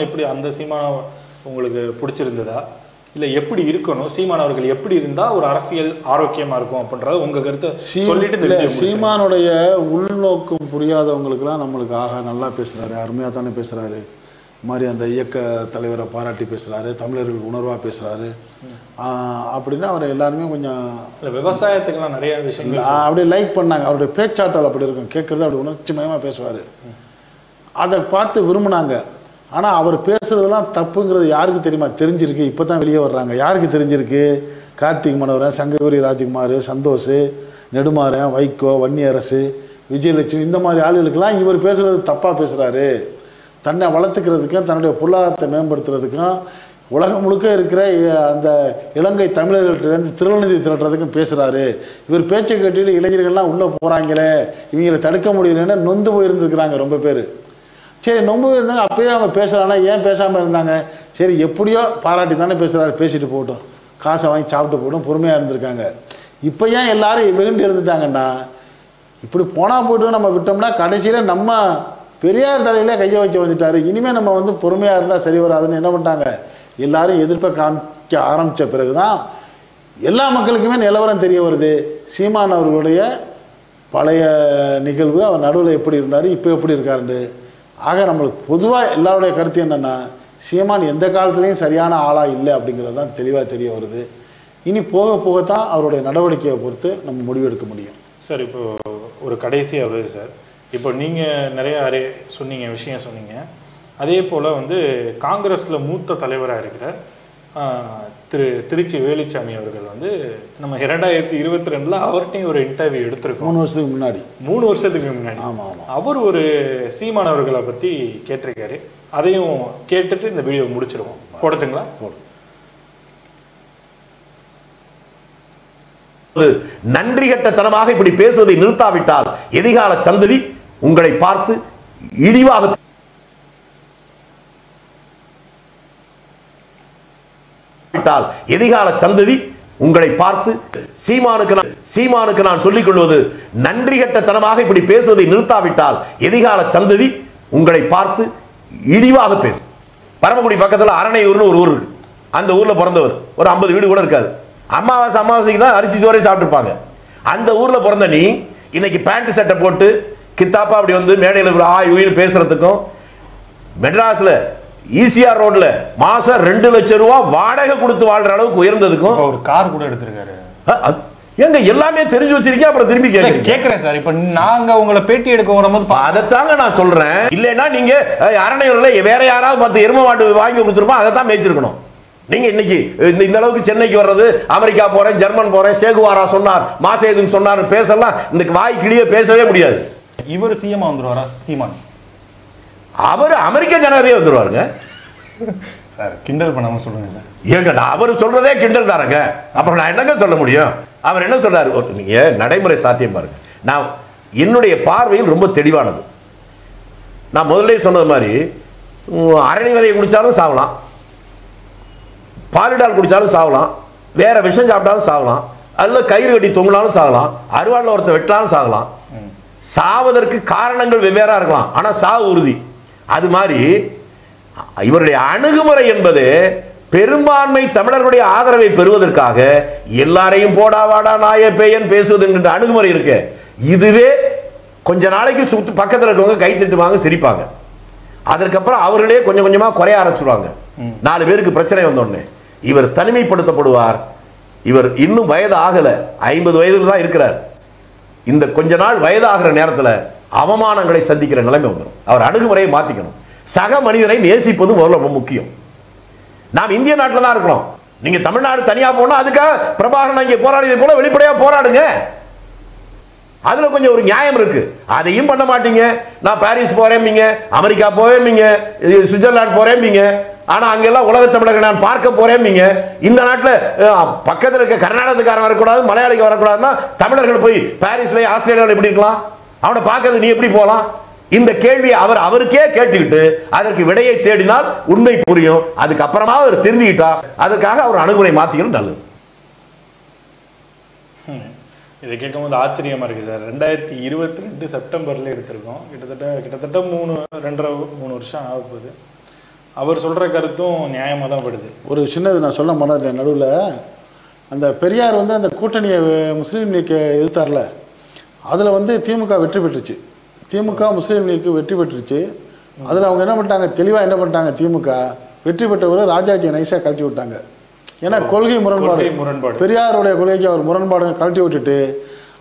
எப்படி, அந்த சீமான உங்களுக்கு பிடிச்சிருந்ததா, இல்லை எப்படி இருக்கணும், சீமான் அவர்கள் எப்படி இருந்தால் ஒரு அரசியல் ஆரோக்கியமாக இருக்கும் அப்படின்றத உங்கள் கருத்தை சொல்லிட்டு. சீமானுடைய உள்நோக்கம் புரியாதவங்களுக்குலாம் நம்மளுக்கு ஆக நல்லா பேசுகிறாரு, அருமையாக தானே பேசுகிறாரு. மாதிரி அந்த இயக்க தலைவரை பாராட்டி பேசுகிறாரு, தமிழர்கள் உணர்வாக பேசுகிறாரு அப்படின்னா அவரை எல்லாருமே கொஞ்சம் விவசாயத்துக்கெல்லாம் நிறைய விஷயங்கள் அப்படியே லைக் பண்ணாங்க. அவருடைய பேச்சாற்றல் அப்படி இருக்கும், கேட்குறது அப்படி உணர்ச்சிமயமாக பேசுவார். அதை பார்த்து விரும்பினாங்க. ஆனால் அவர் பேசுகிறதெல்லாம் தப்புங்கிறது யாருக்கு தெரியுமா? தெரிஞ்சிருக்கு, இப்போ தான் வெளியே வர்றாங்க. யாருக்கு தெரிஞ்சிருக்கு? கார்த்திக் மனோகரன், சங்ககிரி ராஜ்குமார், சந்தோஷ், நெடுமாறன், வைகோ, வன்னியரசு, விஜயலட்சுமி, இந்த மாதிரி ஆளுகளுக்கெல்லாம் இவர் பேசுகிறது தப்பாக பேசுகிறாரு. தன்னை வளர்த்துக்கிறதுக்கும் தன்னுடைய பொருளாதாரத்தை மேம்படுத்துறதுக்கும் உலகம் முழுக்க இருக்கிற அந்த இலங்கை தமிழர்கள்ட்டேருந்து திருநிதி திரட்டுறதுக்கும் பேசுகிறாரு. இவர் பேச்சை கேட்டுட்டு இளைஞர்கள்லாம் உள்ளே போகிறாங்களே, இவங்களை தடுக்க முடியலன்னு நொந்து போயிருந்துருக்குறாங்க ரொம்ப பேர். சரி, நொம்பு இருந்தாங்க. அப்போயே அவங்க பேசுகிறாங்கன்னா ஏன் பேசாமல் இருந்தாங்க? சரி, எப்படியோ பாராட்டி தானே பேசுகிறாரு, பேசிட்டு போகட்டும், காசை வாங்கி சாப்பிட்டு போகட்டும், பொறுமையாக இருந்திருக்காங்க. இப்போ ஏன் எல்லாரும் வெகுண்டு இருந்துட்டாங்கன்னா, இப்படி போனால் போய்ட்டு நம்ம விட்டோம்னா கடைசியில் நம்ம பெரியார் தலையிலே கையை வச்சு வந்துட்டாரு, இனிமேல் நம்ம வந்து பொறுமையாக இருந்தால் சரி வராதுன்னு என்ன பண்ணிட்டாங்க, எல்லாரும் எதிர்ப்பை காமிக்க ஆரம்பித்த பிறகு தான் எல்லா மக்களுக்குமே நிலவரம் தெரிய வருது. சீமான் அவர்களுடைய பழைய நிகழ்வு, அவர் நடுவில் எப்படி இருந்தார், இப்போ எப்படி இருக்காருண்டு. ஆக நம்மளுக்கு பொதுவாக எல்லாருடைய கருத்து என்னென்னா, சீமான் எந்த காலத்துலேயும் சரியான ஆளாக இல்லை அப்படிங்கிறது தான் தெளிவாக தெரிய வருது. இனி போக போகத்தான் அவருடைய நடவடிக்கையை பொறுத்து நம்ம முடிவெடுக்க முடியும். சார், இப்போ ஒரு கடைசியாக வருது சார். இப்போ நீங்கள் நிறைய சொன்னீங்க, விஷயம் சொன்னீங்க. அதே போல் வந்து காங்கிரஸில் மூத்த தலைவராக இருக்கிற திருச்சி வேலுச்சாமி அவர்கள் வந்து நம்ம 2022 அவர்கிட்டையும் ஒரு இன்டர்வியூ எடுத்திருக்கோம். 3 வருஷத்துக்கு முன்னாடி. 3 வருஷத்துக்கு முன்னாடி. ஆமாம் ஆமாம். அவர் ஒரு சீமான் அவர்களை பற்றி கேட்டிருக்காரு. அதையும் கேட்டுட்டு இந்த வீடியோ முடிச்சிருவோம். போடட்டுங்களா? நன்றி கட்டத்தனமாக இப்படி பேசுவதை நிறுத்தாவிட்டால் எதிர்கால சந்ததி உங்களை பார்த்து இழிவாக எதிர்கால சந்ததி உங்களை பார்த்து சீமானுக்கு நான் சொல்லிக் கொள்வது, நன்றி கட்டத்தனமாக இப்படி பேசுவதை நிறுத்தாவிட்டால் எதிர்கால சந்ததி உங்களை பார்த்து இழிவாக பேசும். பரமக்குடி பக்கத்தில் அரணையூர்னு ஒரு ஊர் இருக்கு. அந்த ஊர்ல பிறந்தவர், ஒரு 50 வீடு கூட இருக்காது. அமாவாசைக்கு தான் அரிசி சோறே சாப்பிட்டுருப்பாங்க. அந்த ஊர்ல பிறந்த நீ இன்னைக்கு பேண்ட் சட்டை போட்டு கித்தாப்பா அப்படி வந்து மேடையில் பேசுறதுக்கும், மெட்ராஸ்ல ஈசிஆர் ரோட்ல மாசம் 2 லட்சம் ரூபாய் வாடகை கொடுத்து வாழ்ற அளவுக்கு உயர்ந்ததுக்கும் ஒரு கார் கூட எடுத்திருக்காரு. எங்க எல்லாமே தெரிஞ்சு வச்சிருக்கீங்க, அப்புறம் திரும்பி கேட்கிறேன் சார். இப்ப நாங்க உங்களை பேட்டி எடுக்க வரும்போது அதைத்தாங்க நான் சொல்றேன். இல்லைன்னா நீங்க அரணையூர்ல வேற யாராவது 10 எருமை மாட்டு வாங்கி கொடுத்துருப்போம், அதை தான் மேய்ச்சிருக்கணும். நீங்க இன்னைக்கு இந்த அளவுக்கு சென்னைக்கு வர்றது, அமெரிக்கா போறேன், ஜெர்மன் போறேன், சேகுவாரா சொன்னார், மாசேதுன்னு சொன்னார் பேசலாம், இந்த வாய் கிளியே பேசவே முடியாது. இவர் சிஎம் வந்துருவாரா? சீமான் அவர் அமெரிக்க ஜனாதிபதியே வந்துருவாருங்க சார். கிண்டல் பண்ணாம சொல்லுங்க சார். ஏங்க, நான் அவர் சொல்றதே கிண்டல் தாரங்க, அப்புறம் நான் என்னங்க சொல்ல முடியும்? அவர் என்ன சொல்றாரு, நீங்க நடைமுறை சாத்தியம் பாருங்க. நான் என்னுடைய பார்வையில் ரொம்ப தெளிவானது. நான் முதல்ல சொன்னது மாதிரி அரணி விதையை குடிச்சாலும் சாவலாம், பாலிடால் குடிச்சாலும் சாவலாம், வேற விஷம் சாப்பிட்டாலும் சாவலாம், அல்ல கயிறு கட்டி தொங்கினாலும் சாகலாம், அருவாளில் ஒருத்தர் வெட்டினாலும் சாகலாம். சாவதற்கு காரணங்கள் வெவ்வேறா இருக்கலாம், ஆனா சாவு உறுதி. அது மாதிரி இவருடைய அணுகுமுறை என்பது பெரும்பான்மை தமிழர்களுடைய ஆதரவை பெறுவதற்காக எல்லாரையும் போடா வாடா நாய பேயன் பேசுவது என்கின்ற அணுகுமுறை இருக்கு. இதுவே கொஞ்ச நாளைக்கு பக்கத்தில் இருக்கவங்க கை தட்டுவாங்க, சிரிப்பாங்க. அதற்கப்புறம் அவர்களே கொஞ்சம் கொஞ்சமா குறைய ஆரம்பிச்சுடுவாங்க. 4 பேருக்கு பிரச்சனை வந்தோடனே இவர் தனிமைப்படுத்தப்படுவார். இவர் இன்னும் வயது ஆகல, 50 வயதுல தான் இருக்கிறார். இந்த கொஞ்ச நாள் வயதாகிற நேரத்தில் அவமானங்களை சந்திக்கிற நிலைமை வந்துடும். அவர் அணுகுமுறையை மாற்றிக்கணும். சக மனிதனை நேசிப்பது முதல்ல ரொம்ப முக்கியம். நாம் இந்திய நாட்டில் தான் இருக்கிறோம். நீங்க தமிழ்நாடு தனியா போனா அதுக்காக பிரபாகரன் இங்கே போராடியது போல வெளிப்படையா போராடுங்க. அதுல கொஞ்சம் ஒரு நியாயம் இருக்கு. அதையும் பண்ண மாட்டீங்க. நான் பாரிஸ் போறேன்பீங்க, அமெரிக்கா போவேன்பீங்க, சுவிட்சர்லாந்து போறேன்பீங்க, ஆனா அங்கெல்லாம் உலக தமிழர்கள் நான் பார்க்க போறேன்பீங்க. இந்த நாட்டில் பக்கத்தில் இருக்க கர்நாடகத்துக்காரன் வரக்கூடாது, மலையாளிக்கு வரக்கூடாதுன்னா தமிழர்கள் போய் பாரிஸ்ல ஆஸ்திரேலியாவில் எப்படி இருக்கலாம்? அவனை பார்க்கறது நீ எப்படி போகலாம்? இந்த கேள்வியை அவருக்கே கேட்டுக்கிட்டு அதற்கு விடையை தேடினால் உண்மை புரியும். அதுக்கப்புறமா அவர் திருந்திக்கிட்டா அதற்காக அவர் அணுகுமுறை மாத்திக்கணும், நல்லது. இதை கேட்கும்போது ஆச்சரியமா இருக்கு சார். 2022 செப்டம்பர்ல எடுத்திருக்கோம். கிட்டத்தட்ட 2.5-3 வருஷம் ஆக போகுது. அவர் சொல்ற கருத்தும் நியாயமாக தான் படுது. ஒரு சின்னது நான் சொல்ல மாட்டேன். நடுவில் அந்த பெரியார் வந்து அந்த கூட்டணியை முஸ்லீம் லீக்கை எதிர்த்தார்ல, அதில் வந்து திமுக வெற்றி பெற்றுச்சு. திமுக முஸ்லீம் லீக்கு வெற்றி பெற்றுச்சு. அதில் அவங்க என்ன பண்ணிட்டாங்க, தெளிவாக என்ன பண்ணிட்டாங்க, திமுக வெற்றி பெற்றவர் ராஜாஜியை நைஸாக கழட்டி விட்டாங்க. ஏன்னா கொள்கை முரண்பாடு, பெரியாருடைய கொள்கைக்கு அவர் முரண்பாடு கழட்டி விட்டுட்டு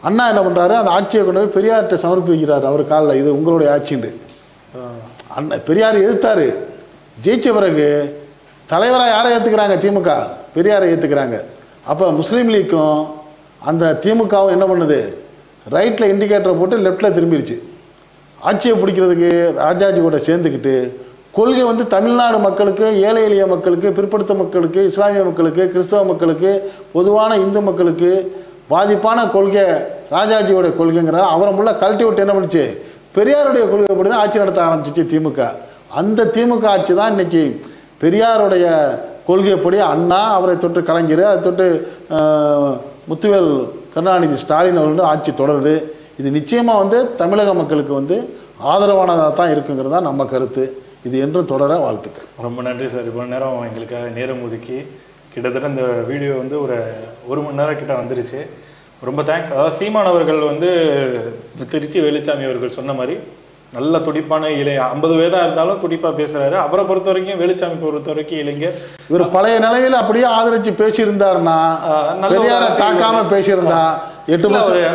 அண்ணா என்ன பண்ணுறாரு, அந்த ஆட்சியை கொண்டு போய் பெரியார்கிட்ட சமர்ப்பிக்கிறார் அவர் காலில், இது உங்களுடைய ஆட்சின்னு. அண்ணன் பெரியார் எதிர்த்தாரு, ஜெயிச்ச பிறகு தலைவராக யாரை ஏற்றுக்கிறாங்க, திமுக பெரியாரை ஏற்றுக்கிறாங்க. அப்போ முஸ்லீம் லீக்கும் அந்த திமுகவும் என்ன பண்ணுது, ரைட்டில் இண்டிகேட்டரை போட்டு லெஃப்டில் திரும்பிடுச்சு. ஆட்சியை பிடிக்கிறதுக்கு ராஜாஜி கூட சேர்ந்துக்கிட்டு கொள்கை வந்து தமிழ்நாடு மக்களுக்கு, ஏழை எளிய மக்களுக்கு, பிற்படுத்த மக்களுக்கு, இஸ்லாமிய மக்களுக்கு, கிறிஸ்தவ மக்களுக்கு, பொதுவான இந்து மக்களுக்கு பாதிப்பான கொள்கை ராஜாஜியோட கொள்கைங்கிறார். அவரை முள்ள கழட்டி விட்டு என்ன பண்ணிச்சு, பெரியாருடைய கொள்கைப்படி தான் ஆட்சி நடத்த ஆரம்பிச்சிச்சு திமுக. அந்த திமுக ஆட்சி தான் இன்னைக்கு பெரியாருடைய கொள்கைப்படி அண்ணா, அவரை தொட்டு கலைஞர், அதை தொட்டு முத்துவேல் கருணாநிதி ஸ்டாலின் அவர்களோட ஆட்சி தொடருது. இது நிச்சயமாக வந்து தமிழக மக்களுக்கு வந்து ஆதரவானதாக தான் இருக்குங்கிறது தான் நம்ம கருத்து. இது என்றும் தொடர வாழ்த்துக்கள். ரொம்ப நன்றி சார். இவ்வளோ நேரம் எங்களுக்காக நேரம் ஒதுக்கி கிட்டத்தட்ட இந்த வீடியோ வந்து ஒரு மணி நேரம் கிட்ட வந்துருச்சு. ரொம்ப தேங்க்ஸ். அதாவது சீமான் அவர்கள் வந்து திருச்சி வேலுச்சாமி அவர்கள் சொன்ன மாதிரி நல்ல துடிப்பான இளைய 50 வயதாக இருந்தாலும் துடிப்பாக பேசுகிறாரு. அவரை பொறுத்த வரைக்கும், வேலுச்சாமி பொறுத்த வரைக்கும் இளைஞர் இவர் பழைய நிலையில் அப்படியே ஆதரிச்சு பேசியிருந்தாருன்னா, பெரியாரை தாக்காம பேசியிருந்தா 8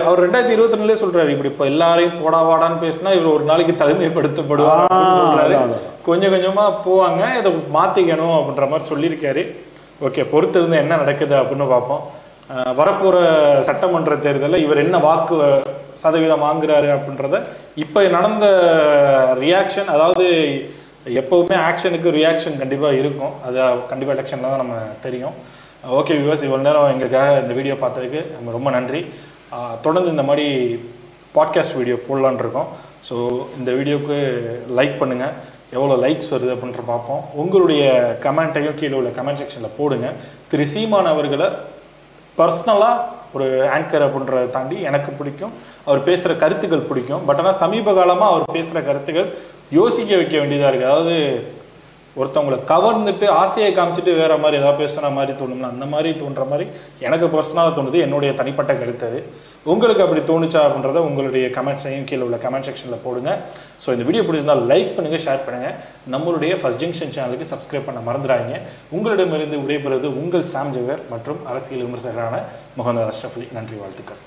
அவர் 2022 சொல்றாரு, இப்படி இப்போ எல்லாரையும் போடா வாடான்னு பேசினா இவர் ஒரு நாளைக்கு தலைமைப்படுத்தப்படுவார் சொல்றாரு. கொஞ்சம் கொஞ்சமா போவாங்க, இதை மாத்திக்கணும் அப்படின்ற மாதிரி சொல்லியிருக்காரு. ஓகே, பொறுத்து இருந்து என்ன நடக்குது அப்படின்னு பார்ப்போம். வரப்போகிற சட்டமன்ற தேர்தலில் இவர் என்ன வாக்கு சதவீதம் வாங்குறாரு அப்படின்றத இப்போ நடந்த ரியாக்ஷன், அதாவது எப்போவுமே ஆக்ஷனுக்கு ரியாக்ஷன் கண்டிப்பாக இருக்கும், அது கண்டிப்பாக எலெக்ஷனில் தான் நம்ம தெரியும். ஓகே வியூவர்ஸ், இவ்வளோ நேரம் எங்களுக்காக இந்த வீடியோ பார்த்ததுக்கு நம்ம ரொம்ப நன்றி. தொடர்ந்து இந்த மாதிரி பாட்காஸ்ட் வீடியோ போடலான் இருக்கோம். ஸோ இந்த வீடியோவுக்கு லைக் பண்ணுங்கள், எவ்வளோ லைக்ஸ் வருது அப்படின்ற பார்ப்போம். உங்களுடைய கமெண்ட்டையும் கீழே உள்ள கமெண்ட் செக்ஷனில் போடுங்க. திரு சீமான் அவர்களை பர்சனலாக ஒரு ஆங்கர் அப்படின்றத தாண்டி எனக்கு பிடிக்கும், அவர் பேசுகிற கருத்துக்கள் பிடிக்கும். பட் ஆனால் சமீப காலமாக அவர் பேசுகிற கருத்துக்கள் யோசிக்க வைக்க வேண்டியதாக இருக்குது. அதாவது ஒருத்தவங்களை கவர்ந்துட்டு ஆசையை காமிச்சிட்டு வேறு மாதிரி ஏதாவது பேசுகிற மாதிரி தோணும்னா அந்த மாதிரி தோன்ற மாதிரி எனக்கு பர்சனலாக தோணுது. என்னுடைய தனிப்பட்ட கருத்து அது. உங்களுக்கு அப்படி தோணுச்சா அப்படின்றத உங்களுடைய கமெண்ட்ஸையும் கீழே உள்ள கமெண்ட் செக்ஷனில் போடுங்க. ஸோ இந்த வீடியோ பிடிச்சிருந்தால் லைக் பண்ணுங்கள், ஷேர் பண்ணுங்கள். நம்மளுடைய ஃபர்ஸ்ட் ஜங்ஷன் சேனலுக்கு சப்ஸ்கிரைப் பண்ண மறந்துடாதீங்க. உங்களிடமிருந்து விடைபெறுவது உங்கள் சாம் ஜவேர் மற்றும் அரசியல் விமர்சகரான முகமது அஷ்ரஃப் அலி. நன்றி, வாழ்த்துக்கள்.